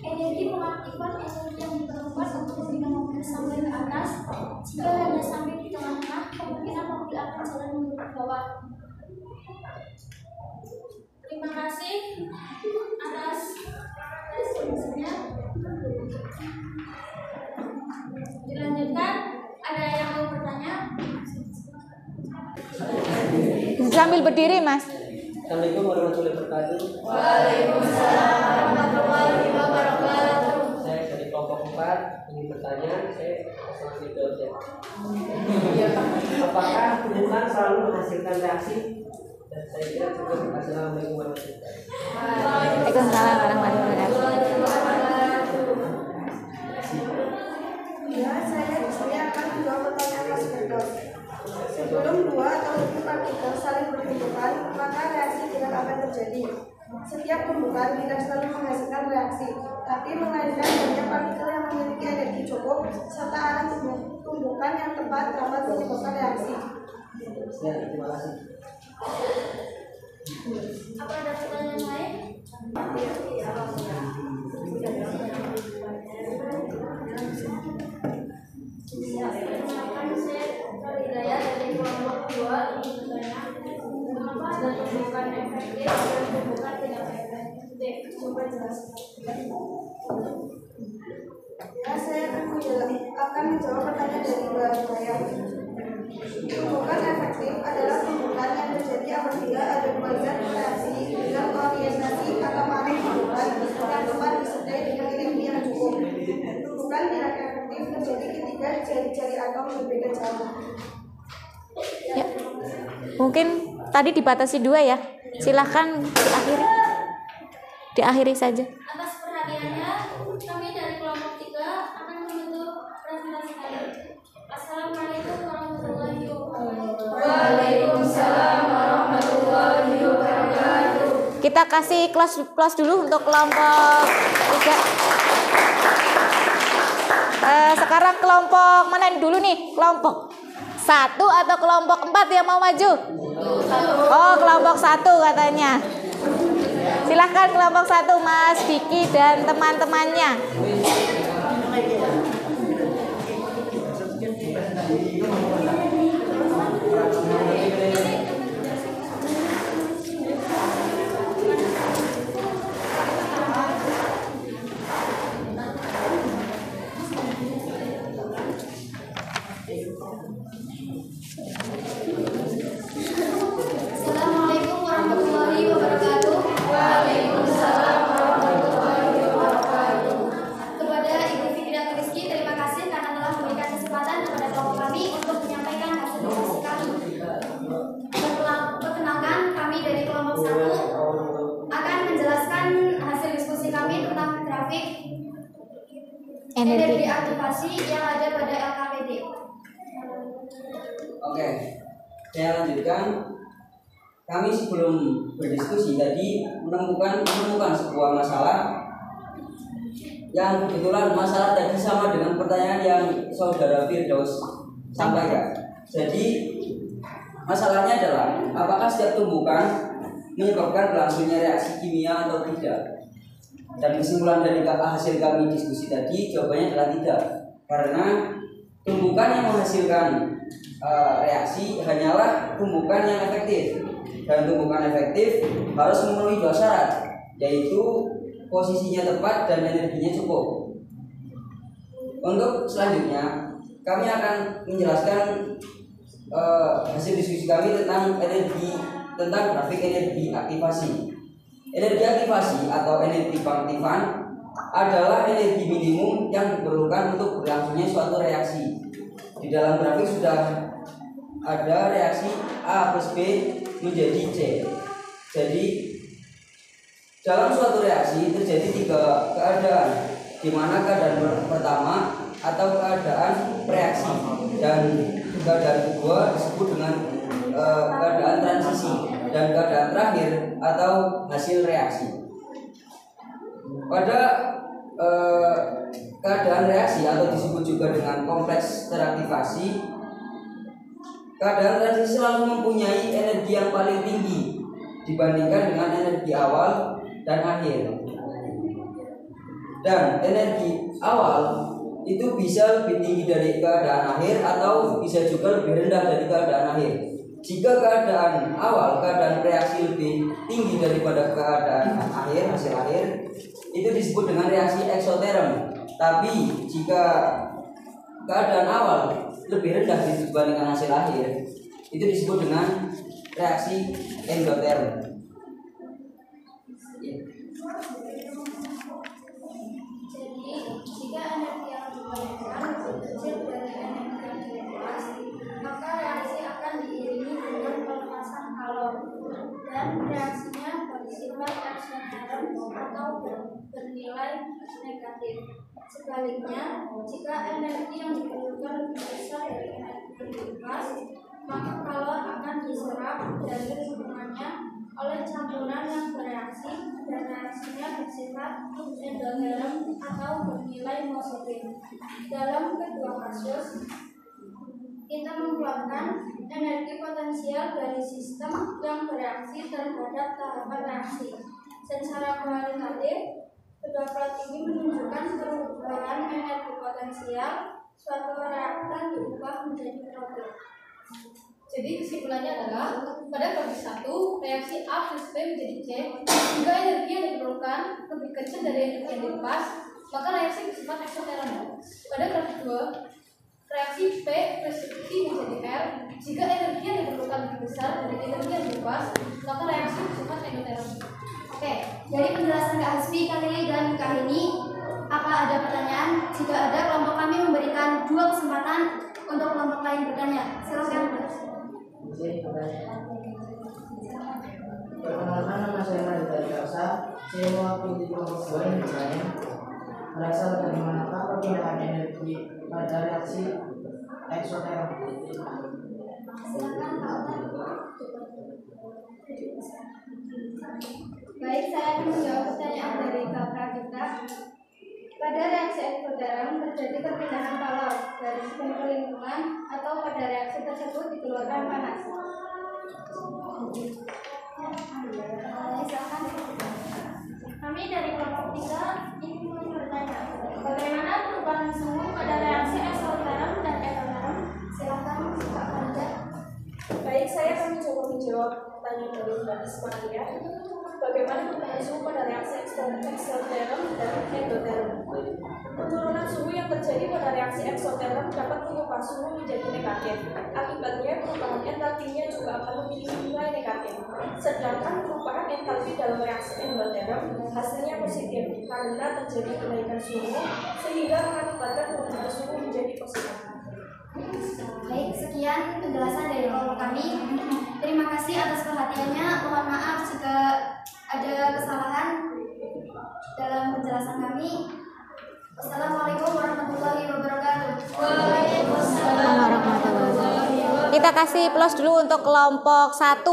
Energi mengaktifkan energi yang diperlukan untuk membina mobil sampai ke atas. Jika hanya sampai di tengah-tengah, kemungkinan mobil akan jalan menuju ke bawah. Terima kasih atas diskusinya. Dilanjutkan, ada yang mau bertanya? Sambil berdiri, Mas. Assalamualaikum warahmatullahi wabarakatuh. Waalaikumsalam warahmatullahi wabarakatuh. Saya dari kelompok 4 ingin bertanya, saya Mas Firdaus. Apakah tumbuhan selalu menghasilkan reaksi? Dan saya kira cukup. Assalamualaikum warahmatullahi wabarakatuh. Waalaikumsalam warahmatullahi wabarakatuh. Ya, saya di sini akan menjawab pertanyaan Mas Firdaus. Sebelum dua atau lebih partikel saling bertumbukan, maka reaksi tidak akan terjadi. Setiap tumbukan tidak selalu menghasilkan reaksi, tapi menghasilkan banyak partikel yang memiliki energi cukup serta arah tumbukan yang tepat dapat menyebabkan reaksi. Ya, terima kasih. Apa ada pertanyaan lain? Perkenalkan, saya Hidayah dari kelompok 2 ingin bertanya mengapa ada tumbukan efektif dan tumbukan tidak efektif? Coba jelaskan. Ya, saya akan menjawab pertanyaan dari Mbak Hidayah. Tumbukan efektif adalah tumbukan yang terjadi apabila ada bagian reaksi dengan orientasi atau arah tumbukan yang tepat disertai dengan energi yang cukup. Tumbukan tidak efektif terjadi ketika jari-jari atom berbeda jauh. Ya. Mungkin tadi dibatasi 2 ya. Silahkan diakhiri saja. Atas perhatiannya, kami dari kelompok 3 akan menutup presentasi kami. Assalamualaikum warahmatullahi wabarakatuh. Waalaikumsalam warahmatullahi wabarakatuh. Kita kasih close dulu untuk kelompok 3. Sekarang kelompok mana dulu nih? Kelompok 1 atau kelompok 4 yang mau maju? Oh, kelompok 1 katanya. Silahkan kelompok 1, Mas Diki dan teman-temannya. Assalamualaikum warahmatullahi wabarakatuh. Waalaikumsalam warahmatullahi wabarakatuh. Kepada Ibu Fikri Rizky, terima kasih karena telah memberikan kesempatan kepada kelompok kami untuk menyampaikan hasil diskusi kami. Perkenalkan, kami dari kelompok 1 akan menjelaskan hasil diskusi kami tentang grafik energi aktivasi yang ada pada LKPD. Oke, saya lanjutkan. Kami sebelum berdiskusi tadi menemukan sebuah masalah yang kebetulan masalah tadi sama dengan pertanyaan yang saudara Firdaus sampaikan. Jadi masalahnya adalah apakah setiap tumbukan menyebabkan berlangsungnya reaksi kimia atau tidak? Dan kesimpulan dari hasil kami diskusi tadi jawabannya adalah tidak, karena tumbukan yang menghasilkan reaksi hanyalah tumbukan yang efektif, dan tumbukan efektif harus memenuhi 2 syarat, yaitu posisinya tepat dan energinya cukup. Untuk selanjutnya kami akan menjelaskan hasil diskusi kami tentang grafik energi aktivasi. Energi aktivasi atau energi pengaktifan adalah energi minimum yang diperlukan untuk berlangsungnya suatu reaksi. Di dalam grafik sudah ada reaksi A plus B menjadi C. Jadi dalam suatu reaksi terjadi 3 keadaan, di mana keadaan pertama atau keadaan reaksi, dan keadaan kedua disebut dengan keadaan transisi, dan keadaan terakhir atau hasil reaksi. Pada keadaan reaksi atau disebut juga dengan kompleks teraktivasi, keadaan transisi selalu mempunyai energi yang paling tinggi dibandingkan dengan energi awal dan akhir. Dan energi awal itu bisa lebih tinggi dari keadaan akhir atau bisa juga lebih rendah dari keadaan akhir. Jika keadaan awal, keadaan reaksi lebih tinggi daripada keadaan akhir, hasil akhir, itu disebut dengan reaksi eksoterm. Tapi jika keadaan awal lebih rendah dibandingkan hasil akhir, itu disebut dengan reaksi endoterm. Jadi, jika energi yang digunakan lebih kecil dari energi yang dilepas, maka reaksi akan diiringi dengan pelepasan kalor, dan reaksinya bersifat eksoterm atau bernilai negatif. Sebaliknya, jika energi yang diperlukan lebih besar dari energi yang dilepas, maka kalor akan diserap dari lingkungannya oleh campuran yang bereaksi, dan reaksinya bersifat endoterm atau bernilai positif. Dalam kedua kasus, kita mengeluarkan energi potensial dari sistem yang bereaksi terhadap tahapan reaksi. Secara kualitatif, kedua plot ini menunjukkan perubahan energi potensial suatu reaktan diubah menjadi produk. Jadi kesimpulannya adalah pada kondisi 1 reaksi A plus B menjadi C, jika energi yang diperlukan lebih kecil dari energi yang dilepas, maka reaksi bersifat eksoterm. Pada grafik 2, reaksi P plus C menjadi R, jika energi yang diperlukan lebih besar dari energi yang dilepas, maka reaksi bersifat endoterm. Oke, dari penjelasan Kak Hasbi kali ini dan Kak ini, apa ada pertanyaan? Jika ada, kelompok kami memberikan 2 kesempatan untuk kelompok lain bertanya. Silakan. Perkenalkan, nama saya Raditya Dikasa. Saya mewakili kelompok 2 yang bertanya, berasal dari manakah perpindahan energi pada reaksi eksoterm? Silakan Kak. Baik, saya akan menjawab pertanyaan dari Kak Pradita. Pada reaksi eksoterm terjadi perpindahan kalor dari sistem ke lingkungan, atau pada reaksi tersebut dikeluarkan panas. Silakan. Kami dari kelompok 3 ingin bertanya, bagaimana perubahan suhu pada reaksi eksoterm dan endoterm? Silakan Kak Pradita. Baik, saya akan mencoba menjawab pertanyaan dari Mbak Ismaria. Bagaimana perubahan suhu pada reaksi eksoterm dan endoterm? Penurunan suhu yang terjadi pada reaksi eksoterm dapat mengubah suhu menjadi negatif. Akibatnya, perubahan entalpinya juga akan memiliki nilai negatif. Sedangkan perubahan entalpi dalam reaksi endoterm hasilnya positif karena terjadi kenaikan suhu, sehingga mengakibatkan perubahan suhu menjadi positif. Baik, sekian penjelasan dari kelompok kami. Terima kasih atas perhatiannya. Mohon maaf jika ada kesalahan dalam penjelasan kami. Wassalamualaikum warahmatullahi wabarakatuh. Waalaikumsalam warahmatullahi wabarakatuh. Kita kasih plus dulu untuk kelompok 1.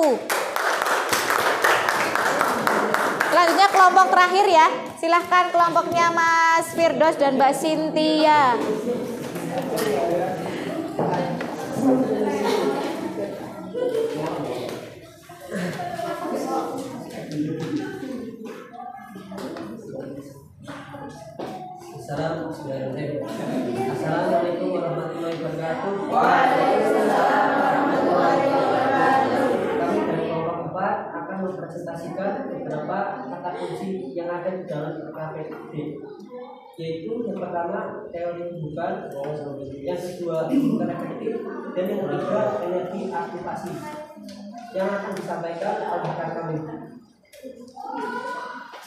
Selanjutnya kelompok terakhir ya. Silahkan kelompoknya Mas Firdos dan Mbak Cynthia. Assalamualaikum warahmatullahi wabarakatuh. Waalaikumsalam warahmatullahi wabarakatuh. Kami dari kelompok 4 akan mempresentasikan beberapa kata kunci yang ada di dalam KPD, yaitu yang pertama teori tumbukan, yang kedua tumbukan efektif, dan yang ketiga energi aktivasi. Yang akan disampaikan oleh rekan kami.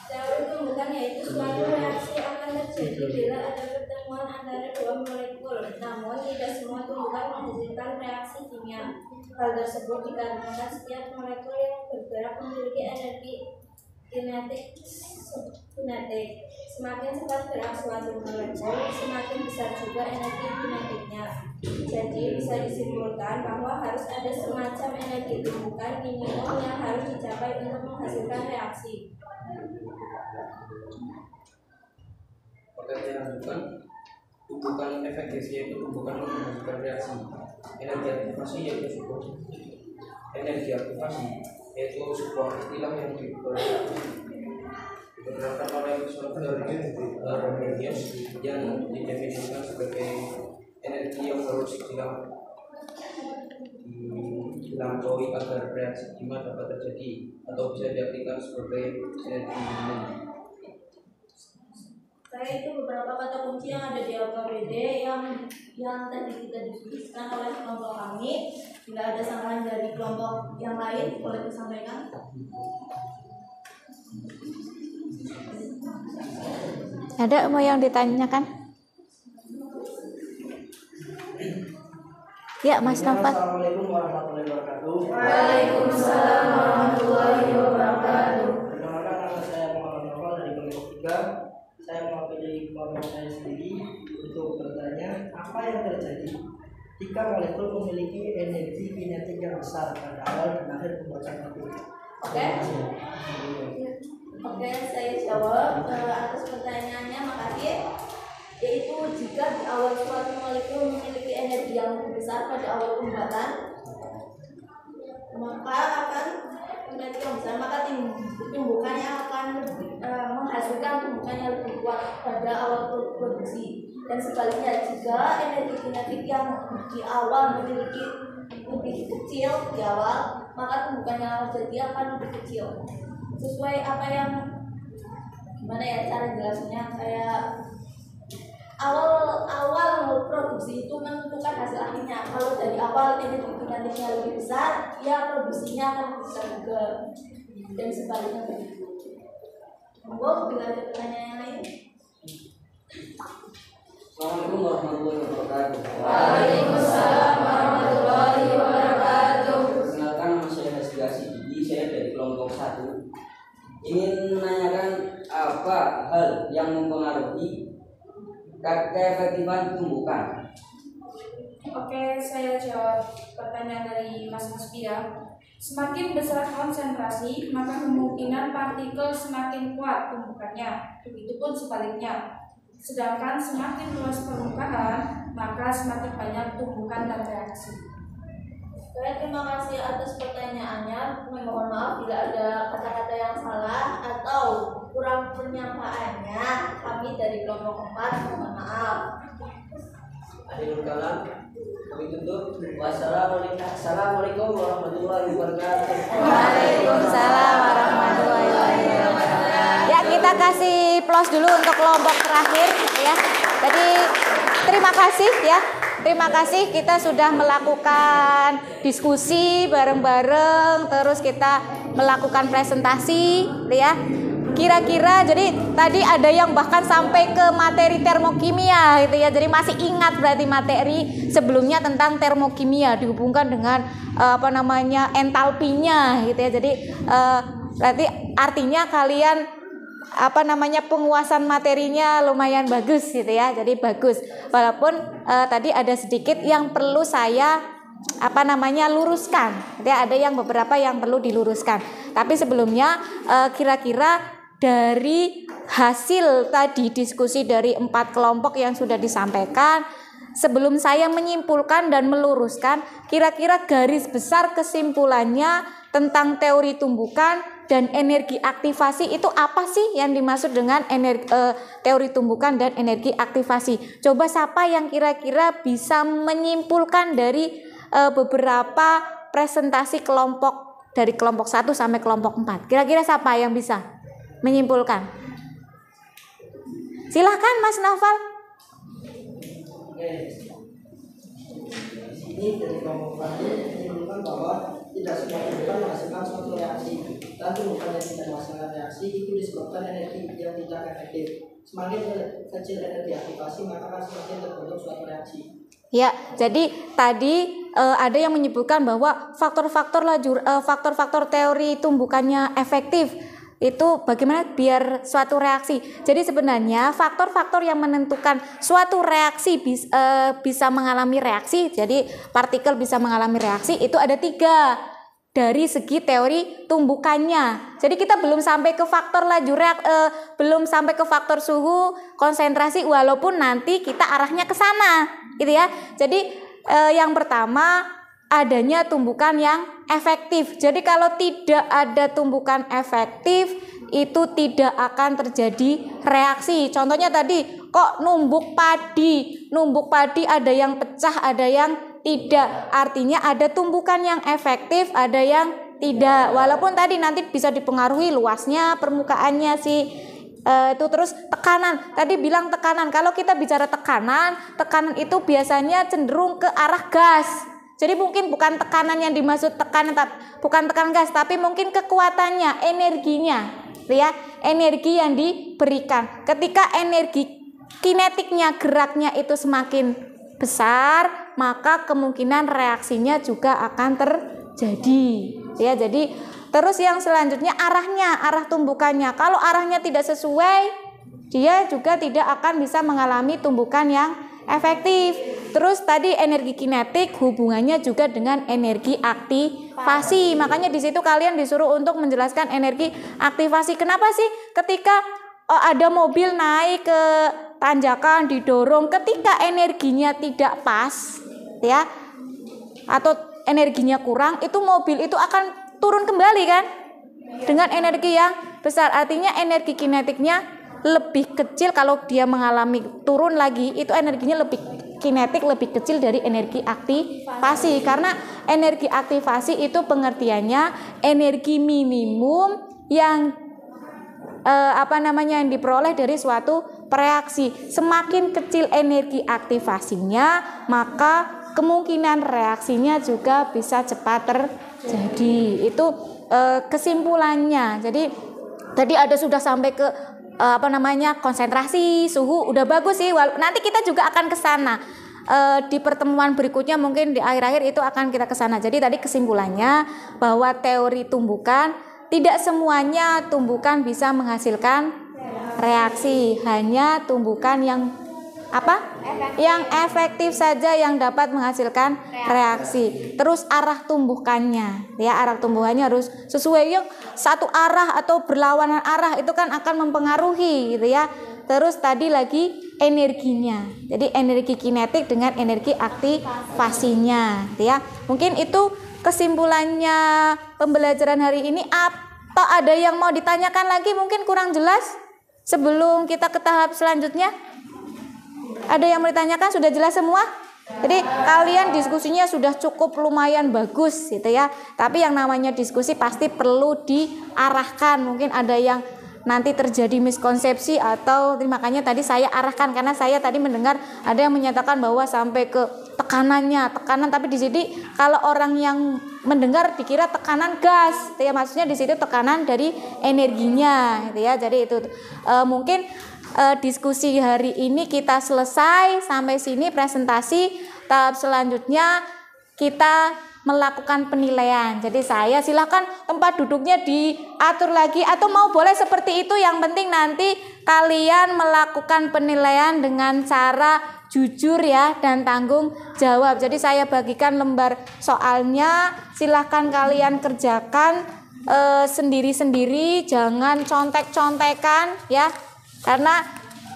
Teori tumbukan yaitu suatu reaksi akan terjadi bila ada pertemuan antara dua molekul. Namun tidak semua tumbukan menghasilkan reaksi kimia. Hal tersebut dikarenakan setiap molekul yang bergerak memiliki energi kinetik. Semakin cepat gerak suatu molekul, semakin besar juga energi kinetiknya. Jadi bisa disimpulkan bahwa harus ada semacam energi tumbukan minimum yang harus dicapai untuk menghasilkan reaksi. Pengertian tumbukan efektif yaitu tumbukan menghasilkan reaksi. Energi aktivasi yaitu sebuah istilah yang diterapkan oleh Bergenius yang didefinisikan sebagai energi yang harus dilampaui agar reaksi kimia dapat terjadi, atau bisa diartikan sebagai energi minimum. Itu beberapa kata kunci yang ada di AKBD yang tadi kita diskusikan oleh kelompok kami. Bila ada sanggahan dari kelompok yang lain, boleh disampaikan. Ada mau yang ditanyakan? Ya, Mas Nafat. Assalamualaikum warahmatullahi wabarakatuh. Waalaikumsalam warahmatullahi wabarakatuh. Perkenalkan, nama saya Muhammad Nafal dari kelompok 3. Saya mewakili kelompok saya sendiri untuk bertanya apa yang terjadi jika molekul memiliki energi kinetik yang besar pada awal dan akhir pembuatan itu. Oke, saya jawab atas pertanyaannya, makasih. Yaitu jika di awal suatu molekul memiliki energi yang lebih besar pada awal pembuatan, maka akan energi yang besar, maka tumbukannya akan menghasilkan tumbukan yang lebih kuat pada awal produksi. Dan sebaliknya, jika energi kinetik yang di awal memiliki lebih kecil di awal, maka tumbukan yang terjadi akan lebih kecil. Sesuai apa yang gimana ya cara jelasnya, kayak awal produksi itu menentukan hasil akhirnya. Kalau dari awal energi kinetiknya lebih besar, ya produksinya akan lebih besar juga, dan sebaliknya begitu. Monggo bila ada pertanyaan yang lain. Assalamualaikum warahmatullahi wabarakatuh. Waalaikumsalam warahmatullahi wabarakatuh. Perkenalkan, nama saya Hasbiasi Didi, saya dari kelompok 1. Ingin menanyakan apa hal yang mempengaruhi keefektifan tumbukan? Oke, saya jawab pertanyaan dari Mas Hasbia. Semakin besar konsentrasi, maka kemungkinan partikel semakin kuat tumbukannya. Begitupun sebaliknya. Sedangkan semakin luas permukaan, maka semakin banyak tumbukan dan reaksi. Saya terima kasih atas pertanyaannya. Mohon maaf bila ada kata-kata yang salah atau kurang penyampaiannya. Kami dari kelompok 4 mohon maaf. Akhirul kalam, kami tutup. Wassalamualaikum warahmatullahi wabarakatuh. Waalaikumsalam warahmatullahi wabarakatuh. Ya, kita kasih plus dulu untuk kelompok terakhir ya. Jadi terima kasih ya. Terima kasih, kita sudah melakukan diskusi bareng-bareng, terus kita melakukan presentasi ya. Kira-kira jadi tadi ada yang bahkan sampai ke materi termokimia gitu ya. Jadi masih ingat berarti materi sebelumnya tentang termokimia dihubungkan dengan entalpinya gitu ya. Jadi berarti artinya kalian penguasaan materinya lumayan bagus gitu ya. Jadi bagus. Walaupun tadi ada sedikit yang perlu saya luruskan. Jadi ada yang beberapa yang perlu diluruskan. Tapi sebelumnya kira-kira dari hasil tadi diskusi dari 4 kelompok yang sudah disampaikan, sebelum saya menyimpulkan dan meluruskan, kira-kira garis besar kesimpulannya tentang teori tumbukan dan energi aktivasi itu apa sih yang dimaksud dengan teori tumbukan dan energi aktivasi? Coba siapa yang kira-kira bisa menyimpulkan dari beberapa presentasi kelompok dari kelompok 1 sampai kelompok 4? Kira-kira siapa yang bisa menyimpulkan? Silahkan Mas Naufal. Ini dari kelompok tadi menunjukkan bahwa tidak semua tumbukan menghasilkan suatu reaksi, dan tumbukan yang tidak menghasilkan reaksi itu disebabkan energi yang tidak efektif. Semakin kecil energi aktivasi maka akan semakin terbentuk suatu reaksi. Ya, jadi tadi ada yang menyebutkan bahwa faktor-faktor teori tumbukannya efektif itu bagaimana biar suatu reaksi. Jadi sebenarnya faktor-faktor yang menentukan suatu reaksi bisa mengalami reaksi, jadi partikel bisa mengalami reaksi itu ada 3 dari segi teori tumbukannya. Jadi kita belum sampai ke faktor belum sampai ke faktor suhu, konsentrasi, walaupun nanti kita arahnya ke sana, gitu ya. Jadi yang pertama adanya tumbukan yang efektif. Jadi kalau tidak ada tumbukan efektif itu tidak akan terjadi reaksi. Contohnya tadi kok numbuk padi ada yang pecah, ada yang tidak. Artinya ada tumbukan yang efektif, ada yang tidak. Walaupun tadi nanti bisa dipengaruhi luasnya permukaannya itu. Terus tekanan, tadi bilang tekanan. Kalau kita bicara tekanan itu biasanya cenderung ke arah gas. Jadi mungkin bukan tekanan yang dimaksud bukan tekanan gas, tapi mungkin kekuatannya, energinya, ya, energi yang diberikan. Ketika energi kinetiknya, geraknya itu semakin besar, maka kemungkinan reaksinya juga akan terjadi. Ya, jadi terus yang selanjutnya arah tumbukannya. Kalau arahnya tidak sesuai, dia juga tidak akan bisa mengalami tumbukan yang efektif. Terus tadi energi kinetik hubungannya juga dengan energi aktivasi. Makanya di situ kalian disuruh untuk menjelaskan energi aktivasi. Kenapa sih ketika ada mobil naik ke tanjakan didorong, ketika energinya tidak pas, ya, atau energinya kurang, itu mobil itu akan turun kembali kan? Dengan energi yang besar. Artinya energi kinetiknya lebih kecil. Kalau dia mengalami turun lagi, itu energinya lebih kecil dari energi aktivasi. Karena energi aktivasi itu pengertiannya energi minimum yang yang diperoleh dari suatu reaksi. Semakin kecil energi aktivasinya, maka kemungkinan reaksinya juga bisa cepat terjadi. Itu kesimpulannya. Jadi tadi sudah sampai ke konsentrasi, suhu, udah bagus sih. Nanti kita juga akan ke sana. Di pertemuan berikutnya mungkin di akhir-akhir itu akan kita ke sana. Jadi tadi kesimpulannya bahwa teori tumbukan tidak semuanya tumbukan bisa menghasilkan reaksi, hanya tumbukan yang yang efektif saja yang dapat menghasilkan reaksi. Terus arah tumbukannya, ya, arah tumbuhannya harus sesuai. Yang satu arah atau berlawanan arah itu kan akan mempengaruhi, gitu ya. Terus tadi lagi energinya, jadi energi kinetik dengan energi aktivasinya, gitu ya. Mungkin itu kesimpulannya pembelajaran hari ini. Atau ada yang mau ditanyakan lagi, mungkin kurang jelas sebelum kita ke tahap selanjutnya? Ada yang mau ditanyakan? Sudah jelas semua? Jadi kalian diskusinya sudah cukup lumayan bagus, gitu ya. Tapi yang namanya diskusi pasti perlu diarahkan. Mungkin ada yang nanti terjadi miskonsepsi atau makanya tadi saya arahkan, karena saya tadi mendengar ada yang menyatakan bahwa sampai ke tekanan, tapi di sini kalau orang yang mendengar dikira tekanan gas, gitu ya. Maksudnya di situ tekanan dari energinya, gitu ya. Jadi itu mungkin diskusi hari ini kita selesai sampai sini presentasi. Tahap selanjutnya kita melakukan penilaian. Jadi saya silakan tempat duduknya diatur lagi atau mau boleh seperti itu. Yang penting nanti kalian melakukan penilaian dengan cara jujur, ya, dan tanggung jawab. Jadi saya bagikan lembar soalnya, silahkan kalian kerjakan sendiri-sendiri, jangan contek-contekan, ya. Karena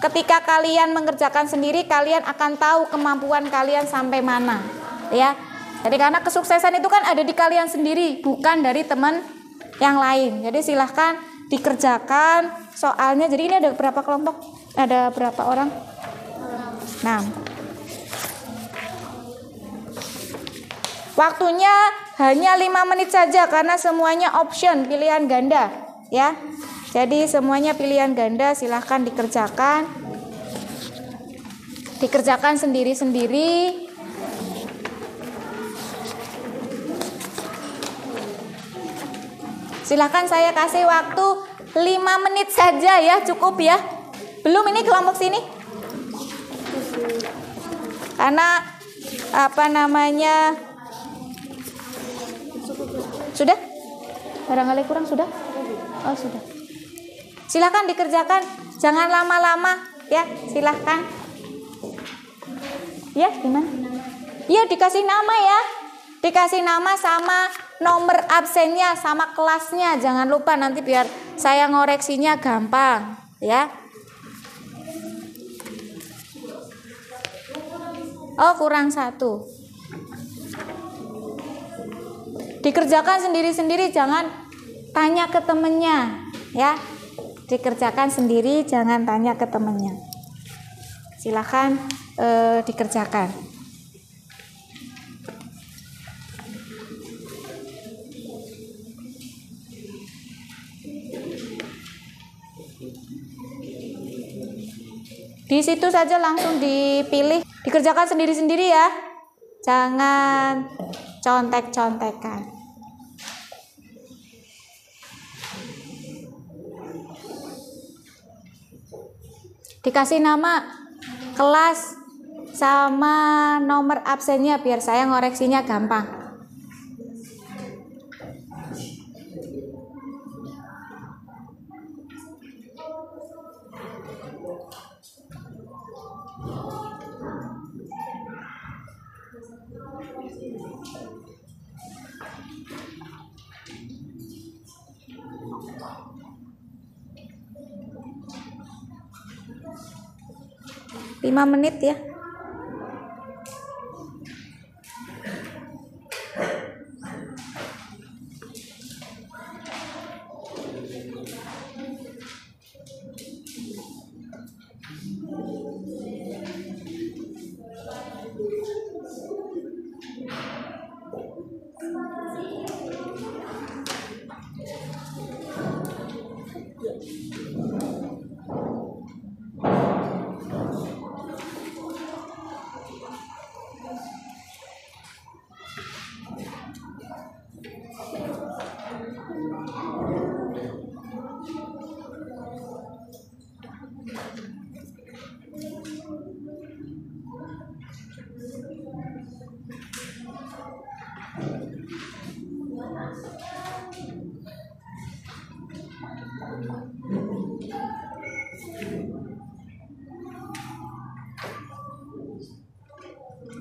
ketika kalian mengerjakan sendiri, kalian akan tahu kemampuan kalian sampai mana, ya. Jadi karena kesuksesan itu kan ada di kalian sendiri, bukan dari yang lain. Jadi silahkan dikerjakan soalnya. Jadi ini ada berapa kelompok? Ada berapa orang? 6. Waktunya hanya 5 menit saja karena semuanya option, pilihan ganda ya. Jadi semuanya pilihan ganda, silahkan dikerjakan. Dikerjakan sendiri-sendiri. Silahkan saya kasih waktu 5 menit saja ya, cukup ya. Belum ini kelompok sini? Karena sudah? Barangkali kurang sudah? Oh sudah. Silahkan dikerjakan, jangan lama-lama ya, silahkan. Ya gimana? Ya dikasih nama ya, dikasih nama sama nomor absennya sama kelasnya, jangan lupa nanti biar saya ngoreksinya gampang ya. Oh kurang 1. Dikerjakan sendiri-sendiri, jangan tanya ke temennya ya. Dikerjakan sendiri, jangan tanya ke temennya. Silahkan dikerjakan. Di situ saja langsung dipilih, dikerjakan sendiri-sendiri ya. Jangan contek-contekan. Dikasih nama, kelas, sama nomor absennya biar saya ngoreksinya gampang. Lima menit ya.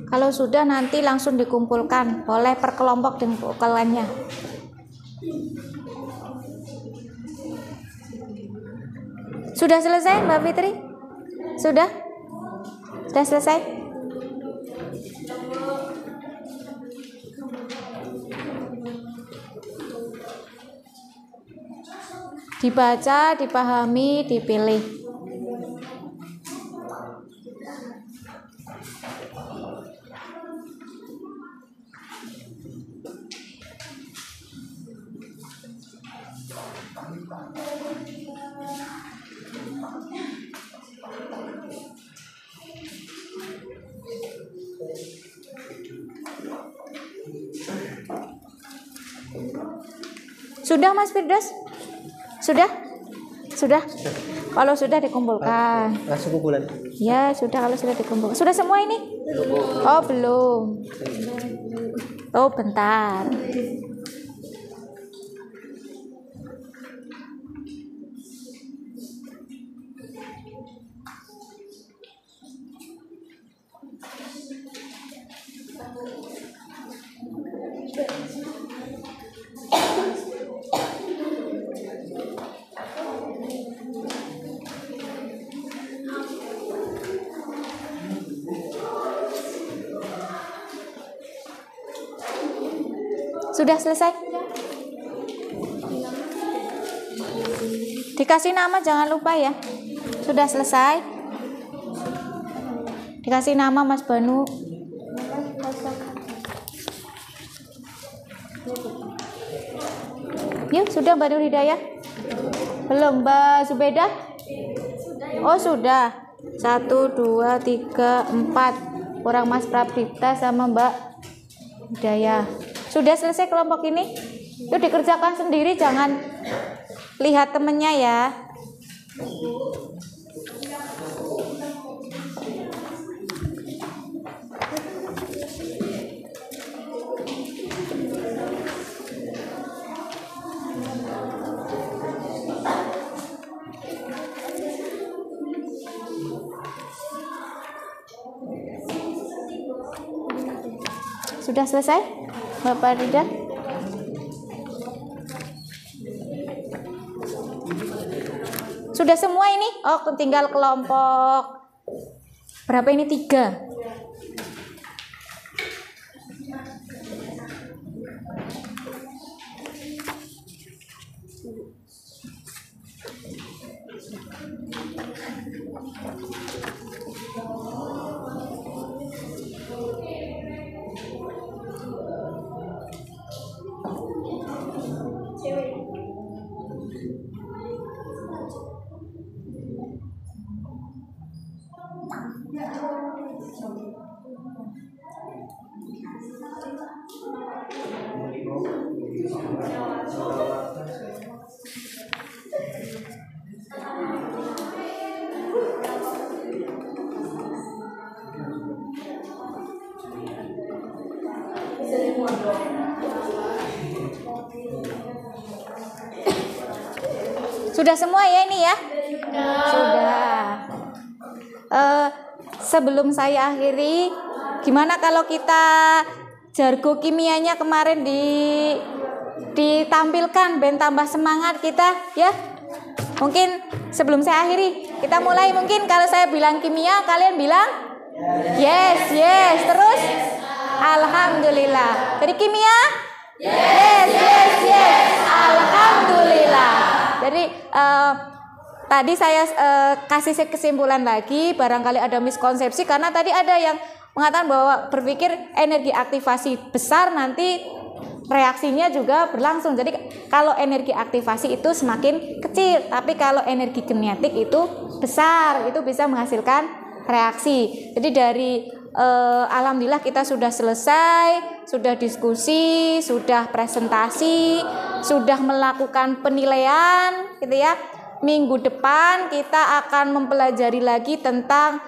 Kalau sudah nanti langsung dikumpulkan, boleh per kelompok dengan ukurannya. Sudah selesai Mbak Fitri? Sudah? Sudah selesai? Dibaca, dipahami, dipilih. Sudah Mas Firdaus? Sudah? Sudah? Kalau sudah dikumpulkan. Langsung kumpulan. Ya sudah, kalau sudah dikumpulkan. Sudah semua ini? Oh belum. Oh bentar. Sudah selesai? Dikasih nama jangan lupa ya. Sudah selesai? Dikasih nama Mas Banu. Yuk, sudah Mbak Nur Hidayah? Belum, Mbak Zubeda? Oh, sudah. 1, 2, 3, 4. Kurang Mas Prabdipta sama Mbak Hidayah. Sudah selesai kelompok ini? Yuk dikerjakan sendiri, jangan lihat temennya ya. Sudah selesai, Bapak Rida? Sudah semua ini? Oh, tinggal kelompok berapa ini? 3. Sudah semua ya ini ya? Sudah. Sebelum saya akhiri, gimana kalau kita jargo kimianya kemarin ditampilkan ben tambah semangat kita ya? Mungkin sebelum saya akhiri, kita mulai. Mungkin kalau saya bilang kimia, kalian bilang yes, yes. Terus alhamdulillah. Jadi kimia? Yes, yes, yes. Alhamdulillah. Jadi tadi saya kasih kesimpulan lagi, barangkali ada miskonsepsi karena tadi ada yang mengatakan bahwa berpikir energi aktivasi besar nanti reaksinya juga berlangsung. Jadi kalau energi aktivasi itu semakin kecil, tapi kalau energi kinetik itu besar, itu bisa menghasilkan reaksi. Jadi dari alhamdulillah kita sudah selesai, sudah diskusi, sudah presentasi, sudah melakukan penilaian gitu ya. Minggu depan kita akan mempelajari lagi tentang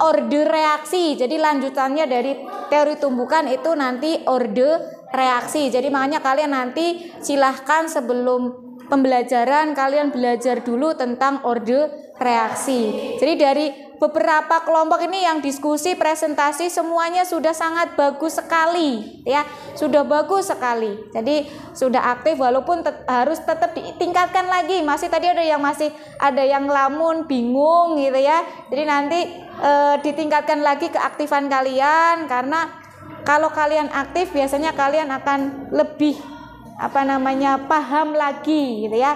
orde reaksi. Jadi lanjutannya dari teori tumbukan itu nanti orde reaksi. Jadi makanya kalian nanti silahkan sebelum pembelajaran kalian belajar dulu tentang orde reaksi. Jadi dari beberapa kelompok ini yang diskusi, presentasi semuanya sudah sangat bagus sekali ya, sudah bagus sekali. Jadi sudah aktif walaupun harus tetap ditingkatkan lagi. Masih tadi ada yang lamun, bingung gitu ya. Jadi nanti ditingkatkan lagi keaktifan kalian karena kalau kalian aktif biasanya kalian akan lebih paham lagi gitu ya.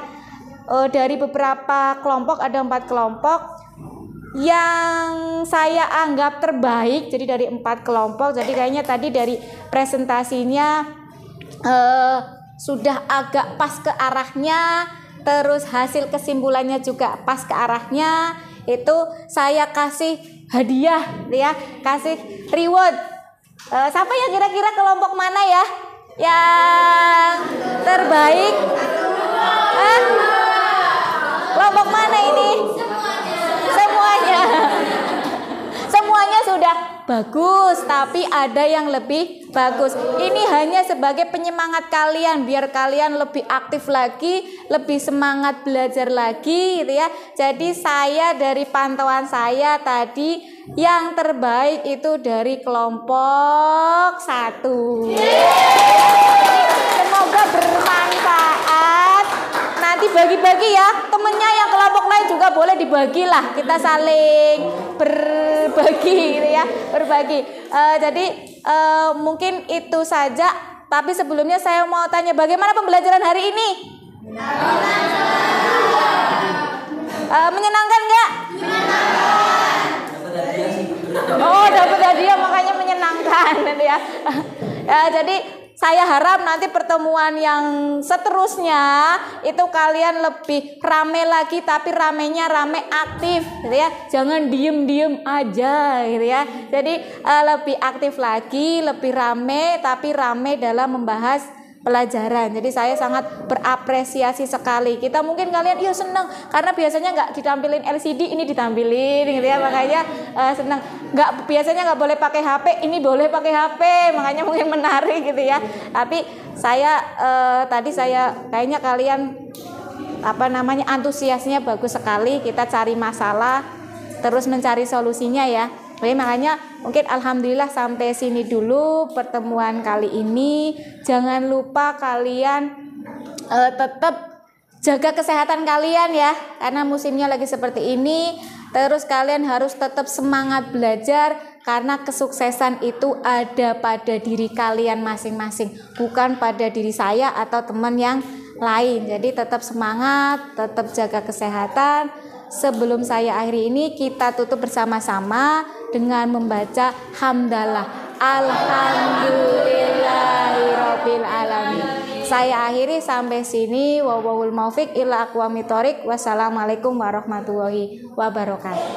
Dari beberapa kelompok ada 4 kelompok yang saya anggap terbaik, jadi dari 4 kelompok. Jadi kayaknya tadi dari presentasinya sudah agak pas ke arahnya, terus hasil kesimpulannya juga pas ke arahnya. Itu saya kasih hadiah ya, kasih reward. Siapa yang kira-kira kelompok mana ya yang terbaik? Kelompok mana ini? Semuanya sudah bagus, tapi ada yang lebih bagus. Ini hanya sebagai penyemangat kalian biar kalian lebih aktif lagi, lebih semangat belajar lagi gitu ya. Jadi saya dari pantauan saya tadi yang terbaik itu dari kelompok 1. Semoga bermanfaat. Nanti bagi-bagi ya, temennya yang kelompok lain juga boleh dibagi lah, kita saling berbagi gitu ya, berbagi. Jadi mungkin itu saja. Tapi sebelumnya saya mau tanya, bagaimana pembelajaran hari ini? Menyenangkan nggak? Dapat hadiah sih. Oh, dapat hadiah makanya menyenangkan ya. Jadi saya harap nanti pertemuan yang seterusnya itu kalian lebih rame lagi, tapi ramenya rame aktif gitu ya. Jangan diem-diem aja gitu ya. Jadi lebih aktif lagi, lebih rame, tapi rame dalam membahas pelajaran. Jadi saya sangat berapresiasi sekali. Kita mungkin kalian seneng karena biasanya nggak ditampilin LCD, ini ditampilin gitu ya, makanya seneng. Biasanya nggak boleh pakai HP, ini boleh pakai HP, makanya mungkin menarik gitu ya. Tapi saya tadi kayaknya kalian antusiasnya bagus sekali. Kita cari masalah terus mencari solusinya ya. Oke, makanya mungkin alhamdulillah sampai sini dulu pertemuan kali ini. Jangan lupa kalian tetap jaga kesehatan kalian ya, karena musimnya lagi seperti ini. Terus kalian harus tetap semangat belajar, karena kesuksesan itu ada pada diri kalian masing-masing, bukan pada diri saya atau teman yang lain. Jadi tetap semangat, tetap jaga kesehatan. Sebelum saya akhiri ini, kita tutup bersama-sama dengan membaca hamdalah. Alhamdulillahirabbil alamin. Saya akhiri sampai sini. Wallahul muwaffiq ila aqwamit thoriq. Wassalamualaikum warahmatullahi wabarakatuh.